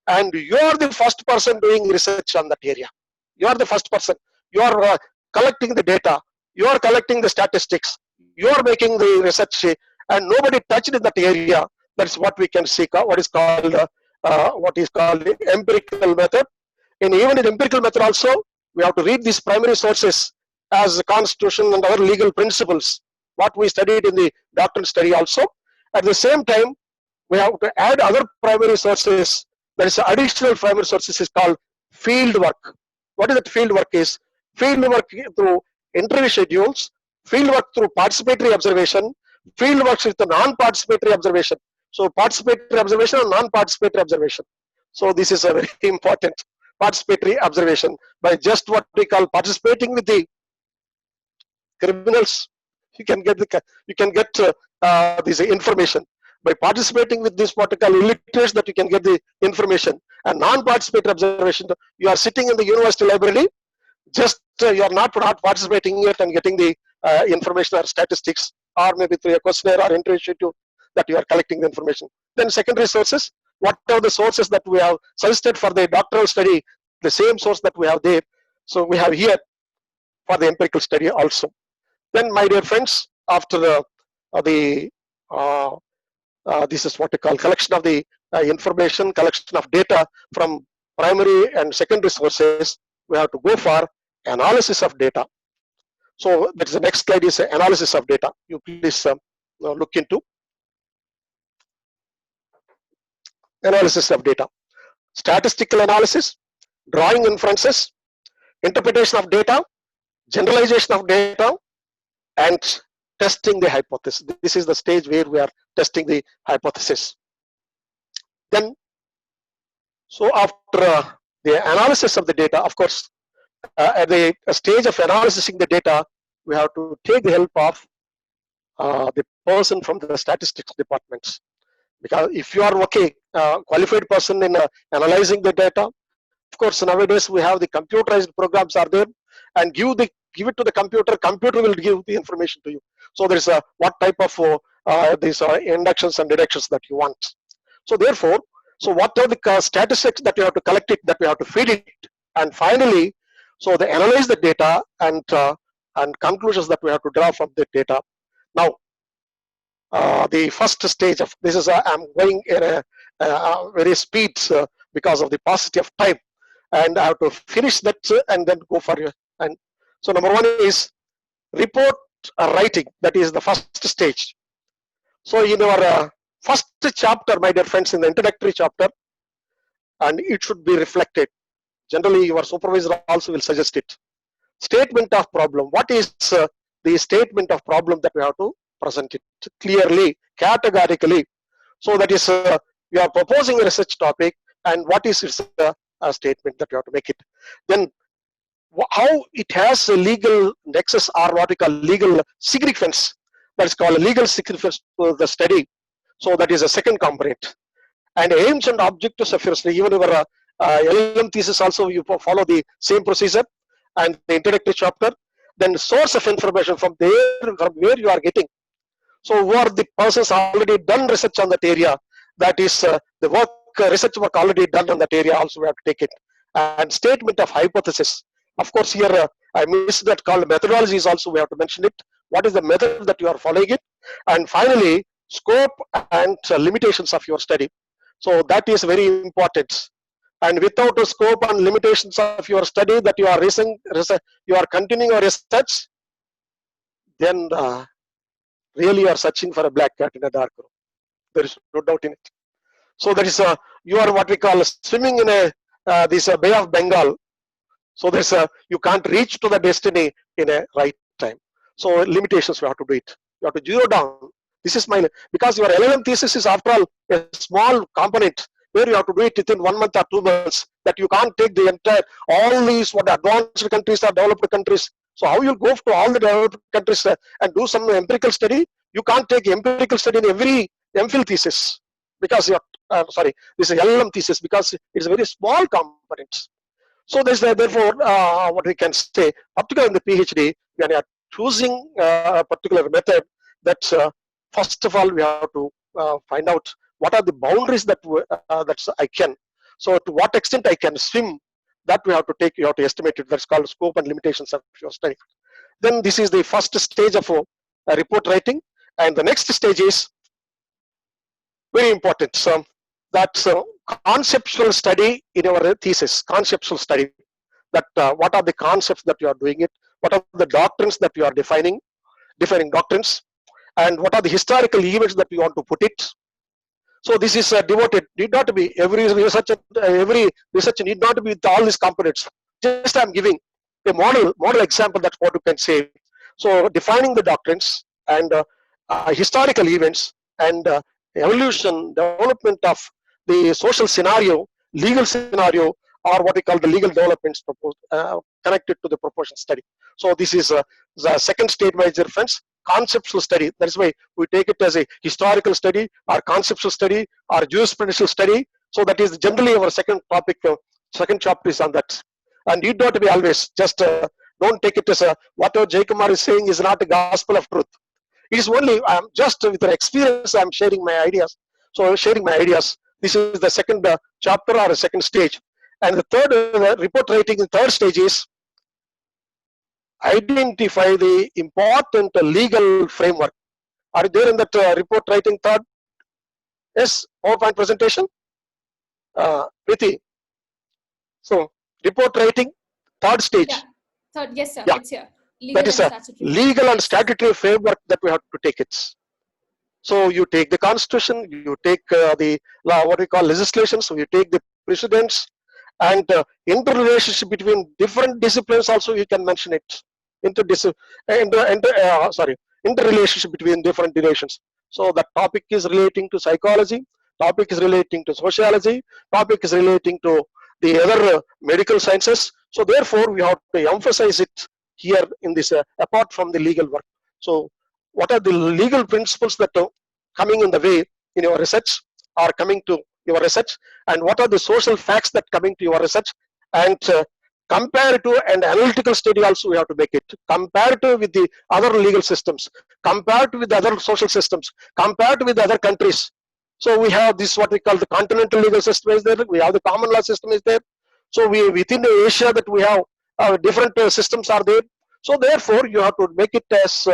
and you are the first person doing research on that area. You are the first person. You are collecting the data, you are collecting the statistics, you are making the research, and nobody touched in that area. That's what we can see, what is called the empirical method. And even in empirical method also, we have to read these primary sources as the constitution and other legal principles, what we studied in the doctoral study also. At the same time, we have to add other primary sources. There is additional primary sources is called field work. What is that field work is? Field work through interview schedules, field work through participatory observation, field works with the non-participatory observation. So participatory observation and non-participatory observation. So this is a very important participatory observation. By just what we call participating with the criminals, you can get this information. By participating with this what we call illiterates, that you can get the information. And non-participatory observation, you are sitting in the university library, just you are not participating in it and getting the information or statistics, or maybe through a questionnaire or interview schedule that you are collecting the information. Then secondary sources, what are the sources that we have suggested for the doctoral study, the same source that we have there. So we have here for the empirical study also. Then my dear friends, after this is what we call collection of the information, collection of data from primary and secondary sources, we have to go for analysis of data. So that's the next slide is analysis of data. You please look into analysis of data. Statistical analysis, drawing inferences, interpretation of data, generalization of data, and testing the hypothesis. This is the stage where we are testing the hypothesis. Then, so after the analysis of the data, of course, at the stage of analyzing the data, we have to take the help of the person from the statistics departments. Because if you are qualified person in analyzing the data, of course nowadays we have the computerized programs are there, and give it to the computer will give the information to you. So there is what type of these inductions and deductions that you want. So therefore, so what are the statistics that you have to collect it, that we have to feed it, and finally, so they analyze the data and conclusions that we have to draw from the data. Now, the first stage of this is I'm going in a very speed because of the paucity of time, and I have to finish that and then go for you. And so number one is report writing. That is the first stage. So in our first chapter, my dear friends, in the introductory chapter, and it should be reflected. Generally, your supervisor also will suggest it. Statement of problem. What is the statement of problem that we have to present it clearly, categorically? So that is, you are proposing a research topic, and what is its statement that you have to make it. Then how it has a legal nexus, or what we call legal significance. That is called legal significance to the study. So that is a second component. And aims and objectives of your study. Even your LLM thesis also, you follow the same procedure and the introductory chapter. Then source of information, from there, from where you are getting. So who are the persons already done research on that area? That is the work, research work already done on that area, also we have to take it. And statement of hypothesis. Of course, here I missed that called methodologies also, we have to mention it. What is the method that you are following it? And finally, scope and limitations of your study. So that is very important. And without a scope and limitations of your study that you are you are continuing your research, then really you are searching for a black cat in a dark room. There is no doubt in it. So that is you are what we call swimming in a this Bay of Bengal. So there's you can't reach to the destiny in a right time. So limitations, we have to do it. You have to zero down. This is my, because your LLM thesis is after all a small component where you have to do it within 1 month or 2 months. That you can't take the entire, all these what advanced countries or developed countries. So how you go to all the developed countries and do some empirical study? You can't take empirical study in every MPhil thesis, because you're sorry, this is LLM thesis, because it's a very small component. So there's therefore what we can say, particularly in the PhD, when you are choosing a particular method, that's first of all we have to find out what are the boundaries that that's I can. So to what extent I can swim, that we have to take, you have to estimate it. That's called scope and limitations of your study. Then this is the first stage of report writing, and the next stage is very important. So that's conceptual study in your thesis. Conceptual study, that what are the concepts that you are doing it, what are the doctrines that you are defining doctrines, and what are the historical events that you want to put it. So this is devoted, need not to be every research need not to be with all these components. Just I'm giving a model example, that's what you can say. So defining the doctrines and historical events and evolution, development of the social scenario, legal scenario, or what we call the legal developments proposed, connected to the proportion study. So this is the second stage, my dear friends, conceptual study. That's why we take it as a historical study, or conceptual study, or jurisprudential study. So that is generally our second topic, second chapter is on that. And need not to be always, just don't take it as whatever Jaykumar is saying is not the gospel of truth. It is only, I'm just with the experience, I'm sharing my ideas. So sharing my ideas. This is the second chapter or a second stage. And the third report writing, the third stage is identify the important legal framework. Are you there in that report writing third? Yes, PowerPoint presentation? Priti. So report writing, third stage.
Yeah. Third, yes, sir.
Yeah.
It's here.
That is a legal and statutory framework that we have to take it. So you take the constitution, you take the law, what we call legislation, so you take the precedents, and interrelationship between different disciplines also you can mention it. Interrelationship between different relations. So the topic is relating to psychology, topic is relating to sociology, topic is relating to the other medical sciences. So therefore we have to emphasize it here in this apart from the legal work. So what are the legal principles that are coming in the way in your research, or coming to your research, and what are the social facts that coming to your research, and comparative and analytical study also we have to make it, comparative with the other legal systems, comparative with other social systems, comparative with other countries. So we have this what we call the continental legal system is there, we have the common law system is there. So we within Asia that we have different systems are there. So therefore you have to make it as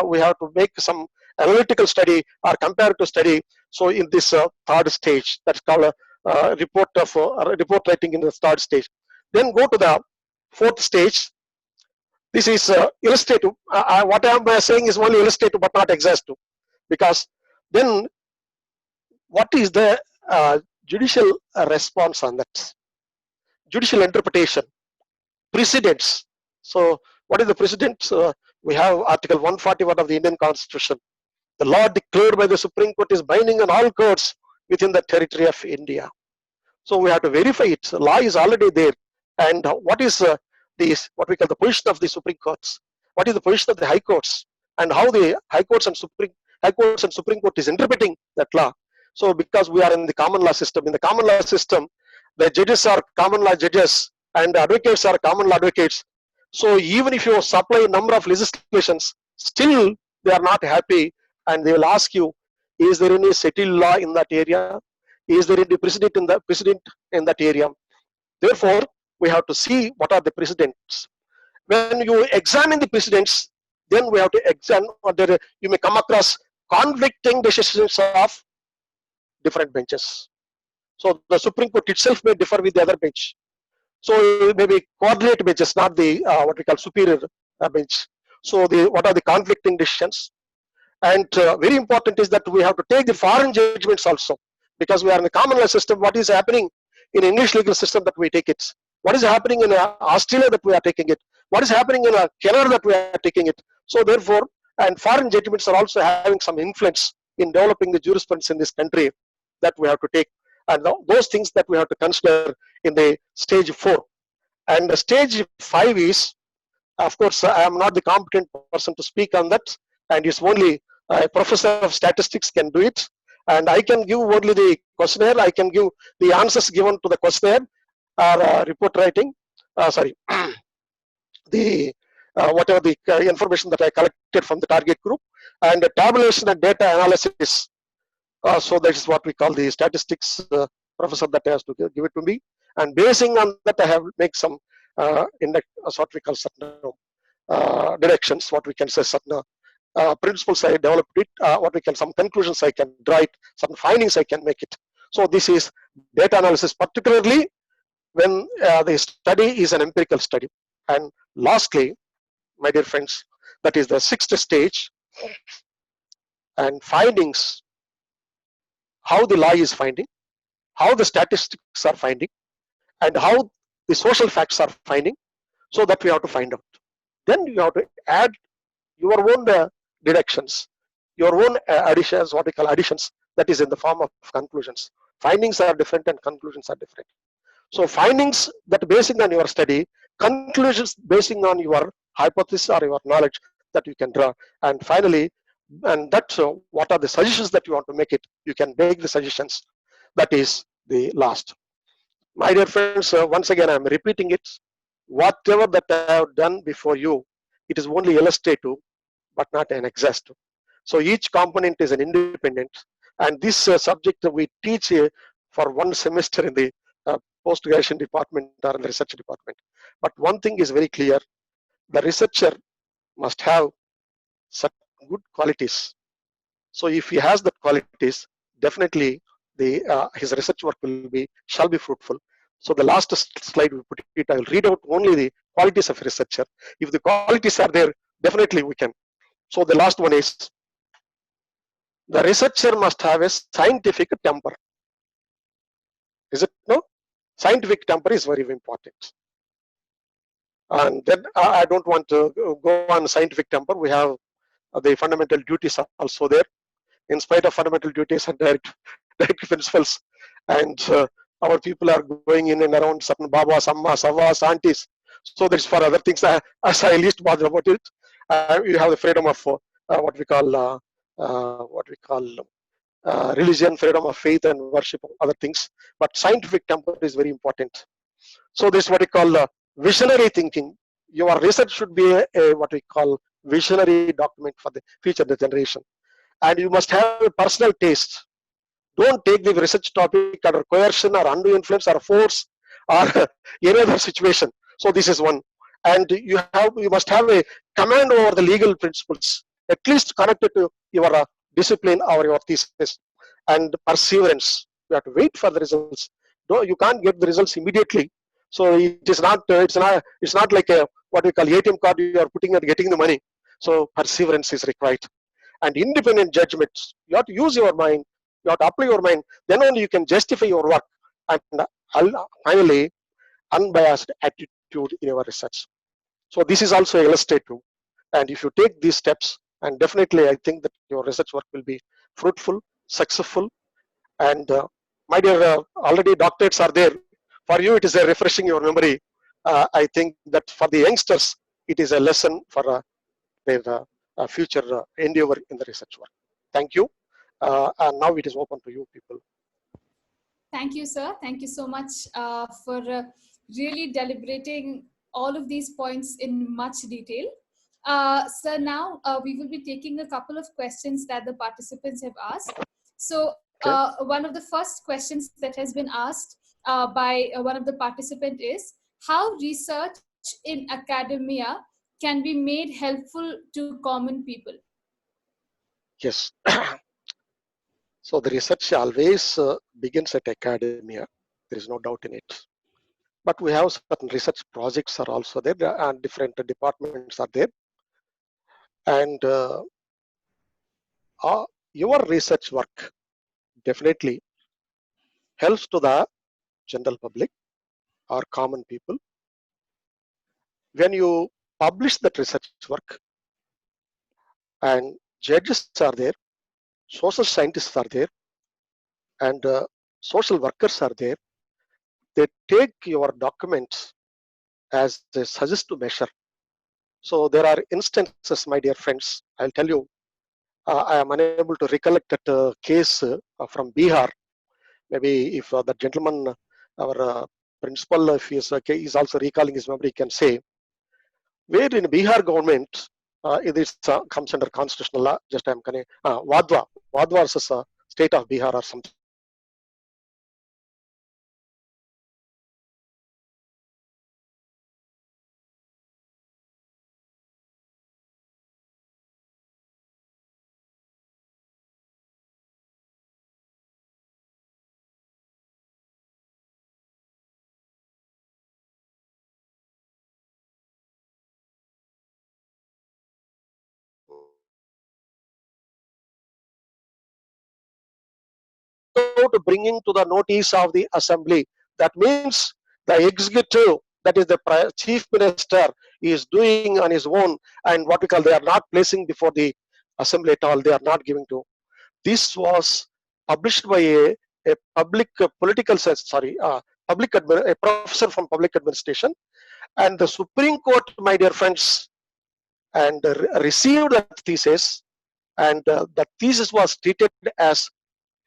we have to make some analytical study or comparative study. So in this third stage, that's called report writing in the third stage. Then go to the fourth stage. This is illustrative. What I am saying is only illustrative but not exhaustive, because then what is the judicial response on that? Judicial interpretation, precedents. So what is the precedents? We have Article 141 of the Indian Constitution. The law declared by the Supreme Court is binding on all courts within the territory of India. So we have to verify it. The law is already there. And what is what we call the position of the Supreme Courts? What is the position of the High Courts? And how the High Courts and Supreme Court is interpreting that law. So because we are in the common law system, in the common law system, the judges are common law judges and the advocates are common law advocates. So even if you supply a number of legislations, still they are not happy and they will ask you, is there any settled law in that area? Is there any precedent in that area? Therefore, we have to see what are the precedents. When you examine the precedents, then we have to examine whether you may come across conflicting decisions of different benches. So the Supreme Court itself may differ with the other bench. So it may be coordinate benches, not the what we call superior bench. So what are the conflicting decisions? And very important is that we have to take the foreign judgments also, because we are in a common law system. What is happening in English legal system that we take it? What is happening in Australia that we are taking it? What is happening in Canada that we are taking it? So therefore, and foreign judgments are also having some influence in developing the jurisprudence in this country that we have to take. And those things that we have to consider in the stage 4. And the stage 5 is, of course, I am not the competent person to speak on that, and it's only a professor of statistics can do it. And I can give only the questionnaire, I can give the answers given to the questionnaire or report writing, the whatever the information that I collected from the target group, and the tabulation and data analysis. So that is what we call the statistics professor that has to give it to me. And basing on that, I have make some what we call certain directions, what we can say certain principles I developed it, what we can, some conclusions I can draw it, some findings I can make it. So this is data analysis, particularly when the study is an empirical study. And lastly, my dear friends, that is the 6th stage, and findings, how the law is finding, how the statistics are finding, and how the social facts are finding, so that we have to find out. Then you have to add your own deductions, your own additions, what we call additions, that is in the form of conclusions. Findings are different and conclusions are different. So findings that basing on your study, conclusions basing on your hypothesis or your knowledge that you can draw. And finally, and that's what are the suggestions that you want to make it, you can make the suggestions. That is the last. My dear friends, once again, I'm repeating it. Whatever that I have done before you, it is only illustrative, but not an exhaustive. So each component is an independent. And this subject we teach for one semester in the post-graduation department or in the research department. But one thing is very clear, the researcher must have such good qualities. So if he has that qualities, definitely his research work shall be fruitful. So the last slide we put it, I will read out only the qualities of a researcher. If the qualities are there, definitely we can. So the last one is, the researcher must have a scientific temper. Is it no? Scientific temper is very important. And then I don't want to go on scientific temper. We have the fundamental duties also there. In spite of fundamental duties and direct principles, and our people are going in and around certain babas, ammas, avas, aunties. So that's for other things. As I least bother about it. You have the freedom of what we call religion, freedom of faith and worship, other things. But scientific temper is very important. So this is what we call visionary thinking. Your research should be a what we call visionary document for the future generation. And you must have a personal taste. Don't take the research topic under coercion or undue influence or force or any other situation. So this is one. And you must have a command over the legal principles, at least connected to your discipline or your thesis. And perseverance. You have to wait for the results. No, you can't get the results immediately. So it is not. It's not like a what we call ATM card. You are putting and getting the money. So perseverance is required. And independent judgments. You have to use your mind. You have to apply your mind. Then only you can justify your work. And finally, unbiased attitude in your research. So this is also illustrative. And if you take these steps, and definitely I think that your research work will be fruitful, successful. And my dear, already doctorates are there. For you, it is a refreshing your memory. I think that for the youngsters, it is a lesson for their future endeavor in the research work. Thank you. And now it is open to you people.
Thank you, sir. Thank you so much for really deliberating all of these points in much detail. Sir, now we will be taking a couple of questions that the participants have asked. So one of the first questions that has been asked by one of the participants is, how research in academia can be made helpful to common people?
Yes. So the research always begins at academia. There is no doubt in it. But we have certain research projects are also there, and different departments are there. And your research work definitely helps to the general public or common people. When you publish that research work, and judges are there, social scientists are there, and social workers are there, they take your documents as a suggestive measure. So there are instances, my dear friends, I'll tell you, I am unable to recollect that case from Bihar. Maybe if the gentleman, our principal, if he is also recalling his memory, can say, where in Bihar government, it comes under constitutional law, just I am Vadva versus state of Bihar or something. To bringing to the notice of the assembly. That means the executive, that is the chief minister, is doing on his own, and what we call, they are not placing before the assembly at all. They are not giving to. This was published by a public political a professor from public administration, and the Supreme Court, my dear friends, and received that thesis, and the thesis was treated as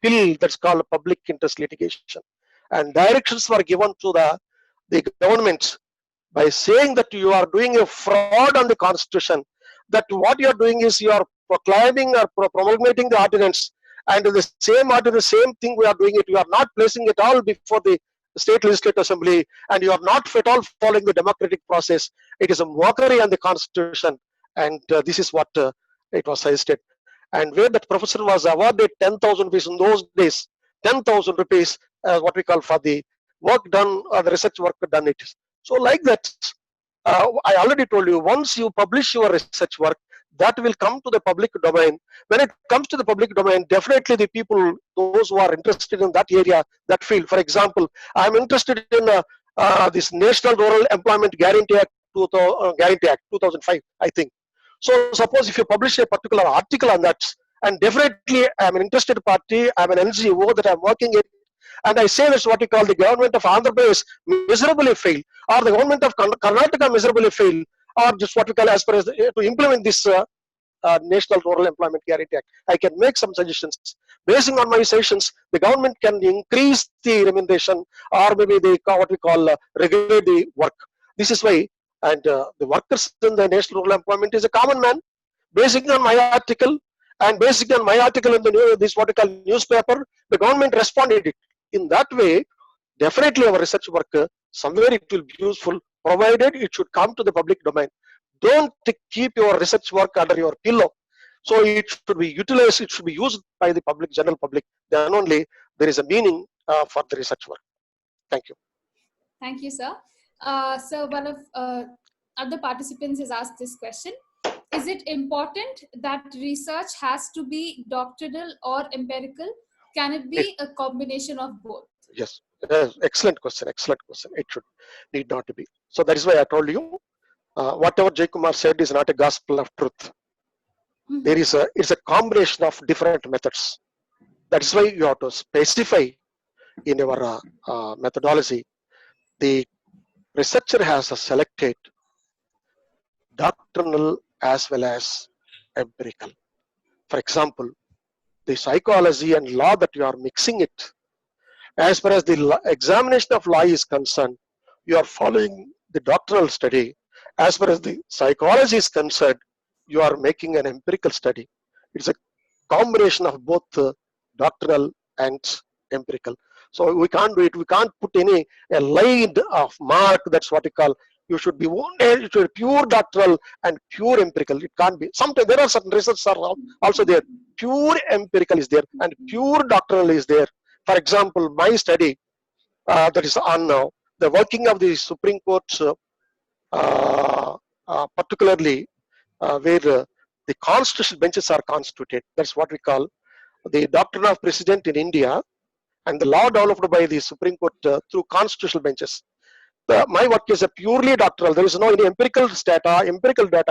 bill, that's called public interest litigation, and directions were given to the government by saying that you are doing a fraud on the constitution, that what you are doing is you are proclaiming or promulgating the ordinance, and the same ordinance, same thing we are doing it, you are not placing it all before the state legislative assembly, and you are not at all following the democratic process. It is a mockery on the constitution, and this is what it was suggested. And where that professor was awarded 10,000 rupees in those days, 10,000 rupees, what we call for the work done, or the research work done it. So like that, I already told you, once you publish your research work, that will come to the public domain. When it comes to the public domain, definitely the people, those who are interested in that area, that field. For example, I'm interested in this National Rural Employment Guarantee Act, 2005, I think. So suppose if you publish a particular article on that, and definitely I'm an interested party, I'm an NGO that I'm working in, and I say that's what we call the government of Andhra Pradesh miserably failed, or the government of Karnataka miserably failed, or just what we call as far as to implement this National Rural Employment Guarantee Act. I can make some suggestions. Based on my suggestions, the government can increase the remuneration, or maybe they what we call regulate the work. This is why, and the workers in the National Rural Employment is a common man. Basing on my article and basing on my article in the this what we call newspaper, the government responded it. In that way, definitely our research work somewhere it will be useful, provided it should come to the public domain. Don't keep your research work under your pillow. So it should be utilized, it should be used by the public, general public. Then only there is a meaning for the research work. Thank you.
Thank you, sir. So one of other participants has asked this question. Is it important that research has to be doctrinal or empirical? Can it be a combination of both?
Yes, excellent question, excellent question. It should need not to be. So that is why I told you, whatever Jay Kumar said is not a gospel of truth. There is it's a combination of different methods. That is why you have to specify in your methodology. The researcher has selected doctrinal as well as empirical. For example, the psychology and law that you are mixing it, as far as the examination of law is concerned, you are following the doctrinal study. As far as the psychology is concerned, you are making an empirical study. It's a combination of both doctrinal and empirical. So we can't do it. We can't put any a line of mark. That's what we call. You should be pure doctrinal and pure empirical. It can't be. Sometimes there are certain research are also there. Pure empirical is there and pure doctrinal is there. For example, my study that is on now, the working of the Supreme Court, particularly where the constitutional benches are constituted. That's what we call the doctrine of precedent in India and the law developed by the Supreme Court through constitutional benches. My work is a purely doctrinal. There is no any empirical data.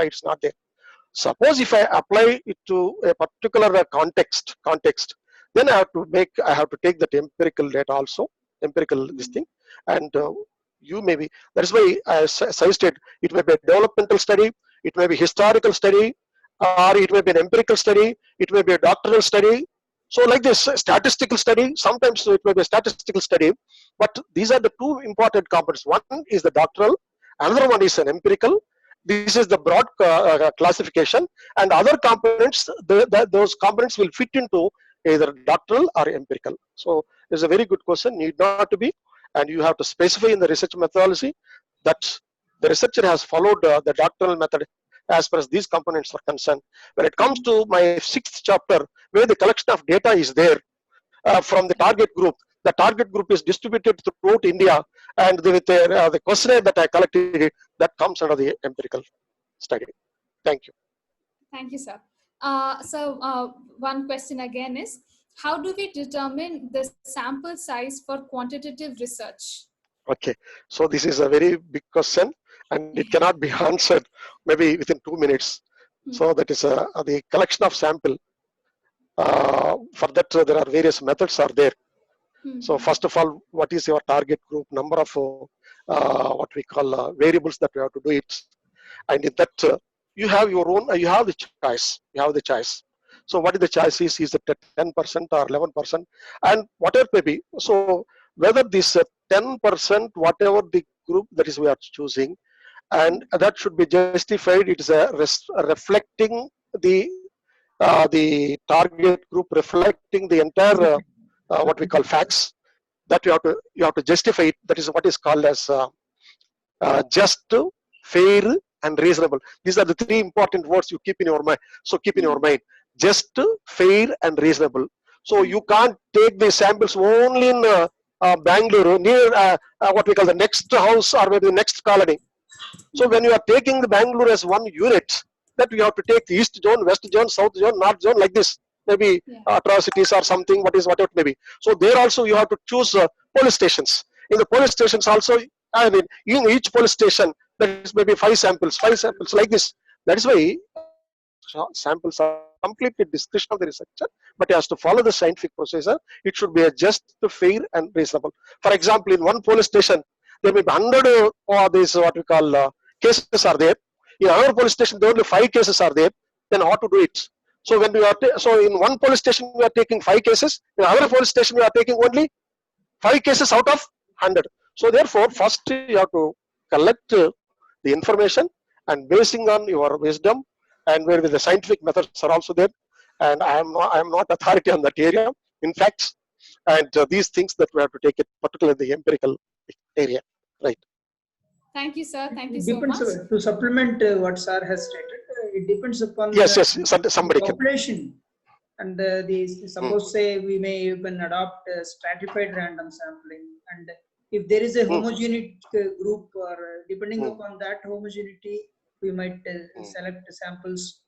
It's not there. Suppose if I apply it to a particular context, then I have to take that empirical data also, empirical this thing, and you may be. That is why I suggested it may be a developmental study, it may be historical study, or it may be an empirical study, it may be a doctrinal study. So like this statistical study, sometimes it may be a statistical study, but these are the two important components. One is the doctrinal, another one is an empirical. This is the broad classification, and other components, those components will fit into either doctrinal or empirical. So it's a very good question, need not to be, and you have to specify in the research methodology that the researcher has followed the doctrinal method as far as these components are concerned. When it comes to my 6th chapter, where the collection of data is there from the target group is distributed throughout India, and the questionnaire that I collected, that comes under the empirical study. Thank you.
Thank you, sir. So one question again is, how do we determine the sample size for quantitative research?
Okay, so this is a very big question and it cannot be answered maybe within 2 minutes. So that is the collection of sample. For that there are various methods are there. So first of all, what is your target group, number of what we call variables that you have to do it, and in that you have your own, you have the choice. So what is the choice is it 10% or 11%, and whatever may be. So whether this 10%, whatever the group that is we are choosing, and that should be justified, it is reflecting the target group, reflecting the entire what we call facts, that you have to justify it. That is what is called as just, fair and reasonable. These are the 3 important words you keep in your mind. So keep in your mind, just, fair and reasonable. So you can't take the samples only in Bangalore, near what we call the next house or maybe the next colony. So when you are taking the Bangalore as one unit, that you have to take the east zone, west zone, south zone, north zone, like this. Maybe atrocities or something, whatever it may be. So there also you have to choose police stations. In the police stations also, I mean, in each police station, there is maybe 5 samples like this. That is why samples are completely discretion of the researcher, but he has to follow the scientific procedure. It should be a just, fair and reasonable. For example, in one police station, there may be 100 or this what we call cases are there. In another police station, there only 5 cases are there. Then how to do it? So when we are so in one police station we are taking 5 cases, in another police station we are taking only 5 cases out of 100. So therefore, first you have to collect the information, and basing on your wisdom, and where the scientific methods are also there. And I am not authority on that area. In fact, and these things that we have to take it, particularly the empirical area, right?
Thank you, sir. Thank you
It
so
depends,
much.
to supplement what sir has stated, it depends upon
Yes,
the
yes. Somebody can.
population. And suppose say we may even adopt stratified random sampling, and if there is a homogeneous group, or depending upon that homogeneity, we might select samples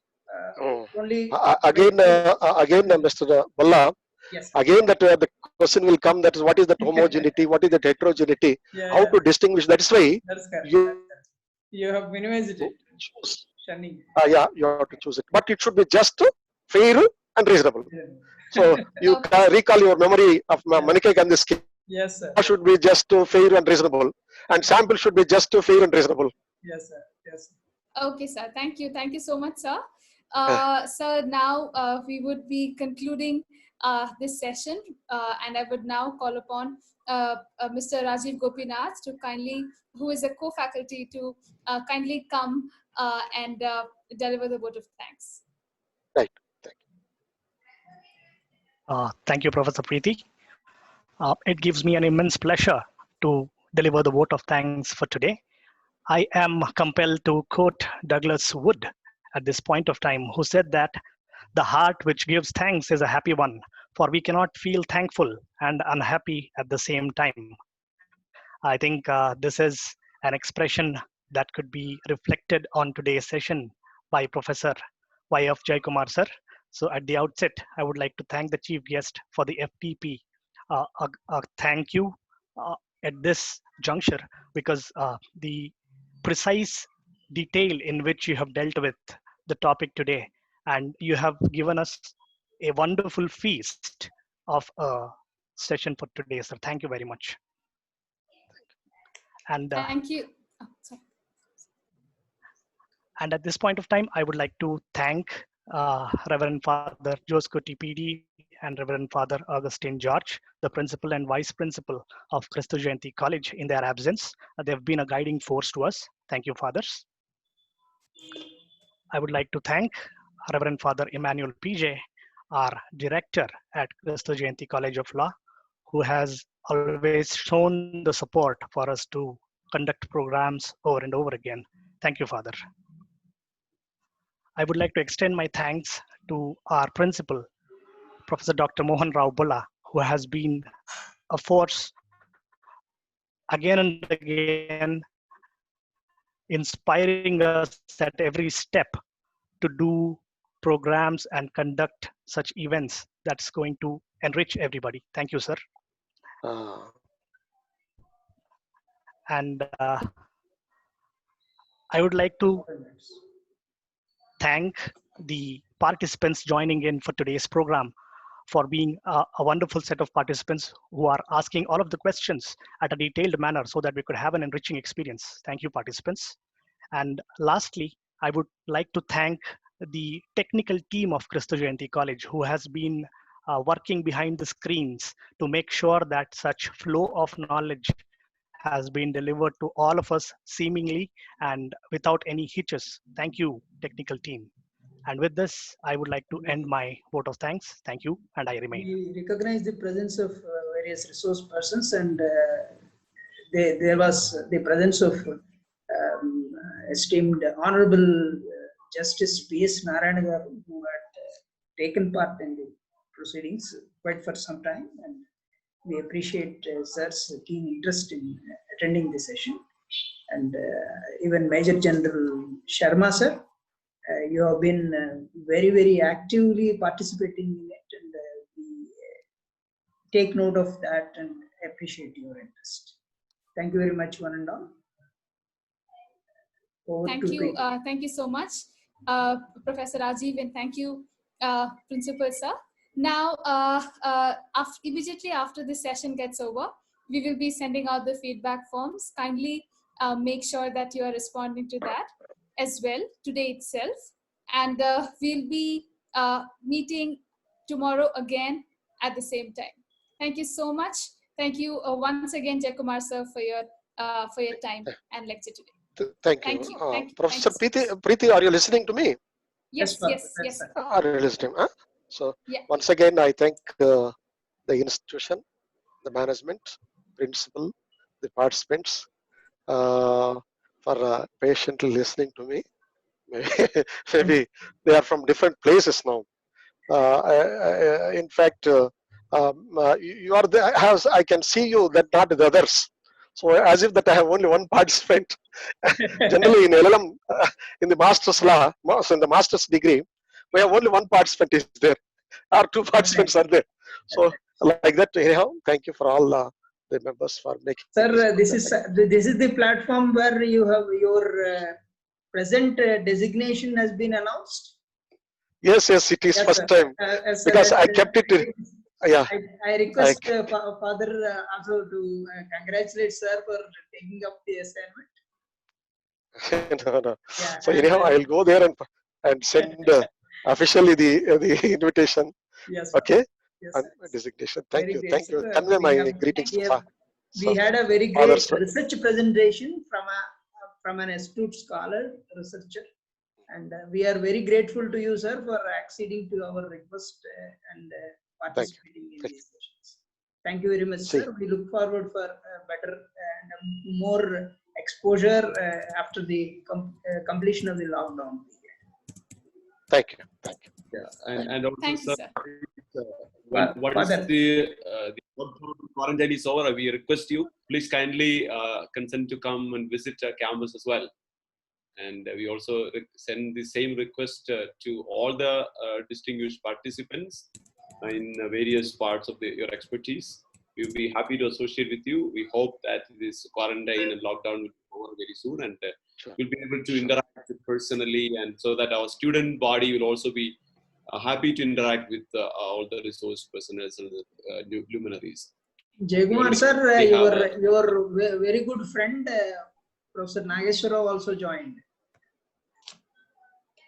only.
Again, Mr. Balla,
Yes,
again that the question will come, that is what is that homogeneity, what is that heterogeneity,
yeah,
how
yeah,
to distinguish. That is why
that's correct.
you
You have minimized it,
choose.
Shani.
Yeah, you have to choose it, but it should be just fair and reasonable. So you
Okay.
can recall your memory of Manikek and this case.
Yes, sir.
Should be just fair and reasonable, and sample should be just fair and reasonable.
Yes, sir. Yes.
Okay, sir. Thank you. Thank you so much, sir. So now we would be concluding this session, and I would now call upon Mr. Rajiv Gopinath to kindly, who is a co-faculty, to kindly come and deliver the vote of thanks.
Right.
Thank you, Professor Preeti. It gives me an immense pleasure to deliver the vote of thanks for today. I am compelled to quote Douglas Wood at this point of time, who said that the heart which gives thanks is a happy one, for we cannot feel thankful and unhappy at the same time. I think this is an expression that could be reflected on today's session by Professor Y.F. Jaikumar sir. So at the outset, I would like to thank the chief guest for the FTP. Thank you at this juncture, because the precise detail in which you have dealt with the topic today, and you have given us a wonderful feast of a session for today, sir. Thank you very much. And
Thank you. Oh, sorry.
And at this point of time, I would like to thank Reverend Father Josco TPD and Reverend Father Augustine George, the principal and vice principal of Christo Jayanti College, in their absence. They've been a guiding force to us. Thank you, fathers. I would like to thank Reverend Father Emmanuel PJ, our director at Christo Jayanti College of Law, who has always shown the support for us to conduct programs over and over again. Thank you, Father. I would like to extend my thanks to our principal, Professor Dr. Mohan Rao Bulla, who has been a force again and again, inspiring us at every step to do programs and conduct such events that's going to enrich everybody. Thank you, sir. And I would like to thank the participants joining in for today's program, for being a wonderful set of participants who are asking all of the questions at a detailed manner so that we could have an enriching experience. Thank you, participants. And lastly, I would like to thank the technical team of Christo Jayanti College, who has been working behind the screens to make sure that such flow of knowledge has been delivered to all of us seemingly and without any hitches. Thank you, technical team. And with this, I would like to end my vote of thanks. Thank you, and I remain.
We recognize the presence of various resource persons, and there was the presence of esteemed Honorable Justice P.S. Narayana, who had taken part in the proceedings quite for some time, and we appreciate sir's keen interest in attending the session, and even Major General Sharma sir. You have been very, very actively participating in it, and we take note of that and appreciate your interest. Thank you very much, one and all.
Thank you so much, Professor Rajiv, and thank you, Principal sir. Now, immediately after this session gets over, we will be sending out the feedback forms. Kindly make sure that you are responding to that as well today itself. And we'll be meeting tomorrow again at the same time. Thank you so much. Thank you once again, Jaikumar sir, for your for your time and lecture today.
Thank
Thank
you.
you. Thank you.
Professor
Thank you.
Preeti, are you listening to me?
Yes,
Father.
yes, yes.
Sir.
Are you listening? Huh? So
Yeah.
once again, I thank the institution, the management, principal, the participants for patiently listening to me. Maybe they are from different places now. In fact, you are the, I can see you that not the others. So as if that I have only one participant. Generally in LLM, in the master's law, so in the master's degree, we have only one participant is there, or two participants are there. So like that, anyhow, thank you for all the members for making.
Sir, this is the platform where you have your present designation has been announced.
Yes, it is
Yes,
first
sir.
time because I kept it. Yeah,
I request Father also to congratulate sir for taking up the assignment.
no.
Yeah,
So anyhow, I will go there and send officially the invitation.
yes,
Okay,
yes,
and
sir.
designation.
Very
Thank you.
great,
Thank you.
sir.
Convey my greetings
we
to
have- we
sir.
had a very
Father,
great
sir.
research presentation from an astute scholar, researcher, and we are very grateful to you, sir, for acceding to our request and participating in these sessions. Thank you very much, sir. We look forward for better and more exposure after the completion of the lockdown period.
Thank you.
Yeah, and also,
Thank you,
sir,
sir.
once
Father.
the quarantine is over, we request you, please kindly consent to come and visit our campus as well. And we also send the same request to all the distinguished participants in various parts of your expertise. We'll be happy to associate with you. We hope that this quarantine and lockdown will be over very soon, and we'll be able to interact personally, and so that our student body will also be happy to interact with all the resource personnel and the luminaries.
Jaykumar sir,
We have
your very good friend Professor Nageshwara also joined.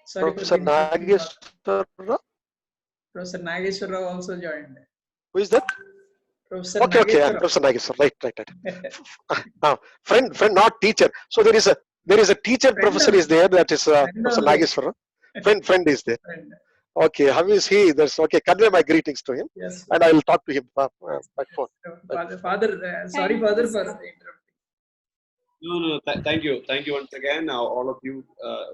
Sorry
Professor
for the
Nageshwara.
Professor Nageshwara also joined.
Who is that?
Professor
Okay,
Nageshwara.
Professor Nageshwara. Right. Friend, not teacher. So there is a teacher
Friend
professor
of-
is there. That is
friend
Professor
of the-
Nageshwara. Friend is there.
Friend.
Okay, how is he? That's okay. Convey my greetings to him,
Yes.
and I will talk to him by phone.
Father, sorry,
Thank
Father,
you,
for
sir.
interrupting.
No. Thank you once again, all of you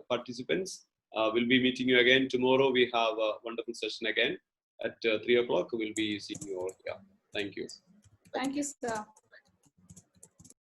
participants. We'll be meeting you again tomorrow. We have a wonderful session again at 3 o'clock. We'll be seeing you all. Yeah. Thank you.
Thank you, sir.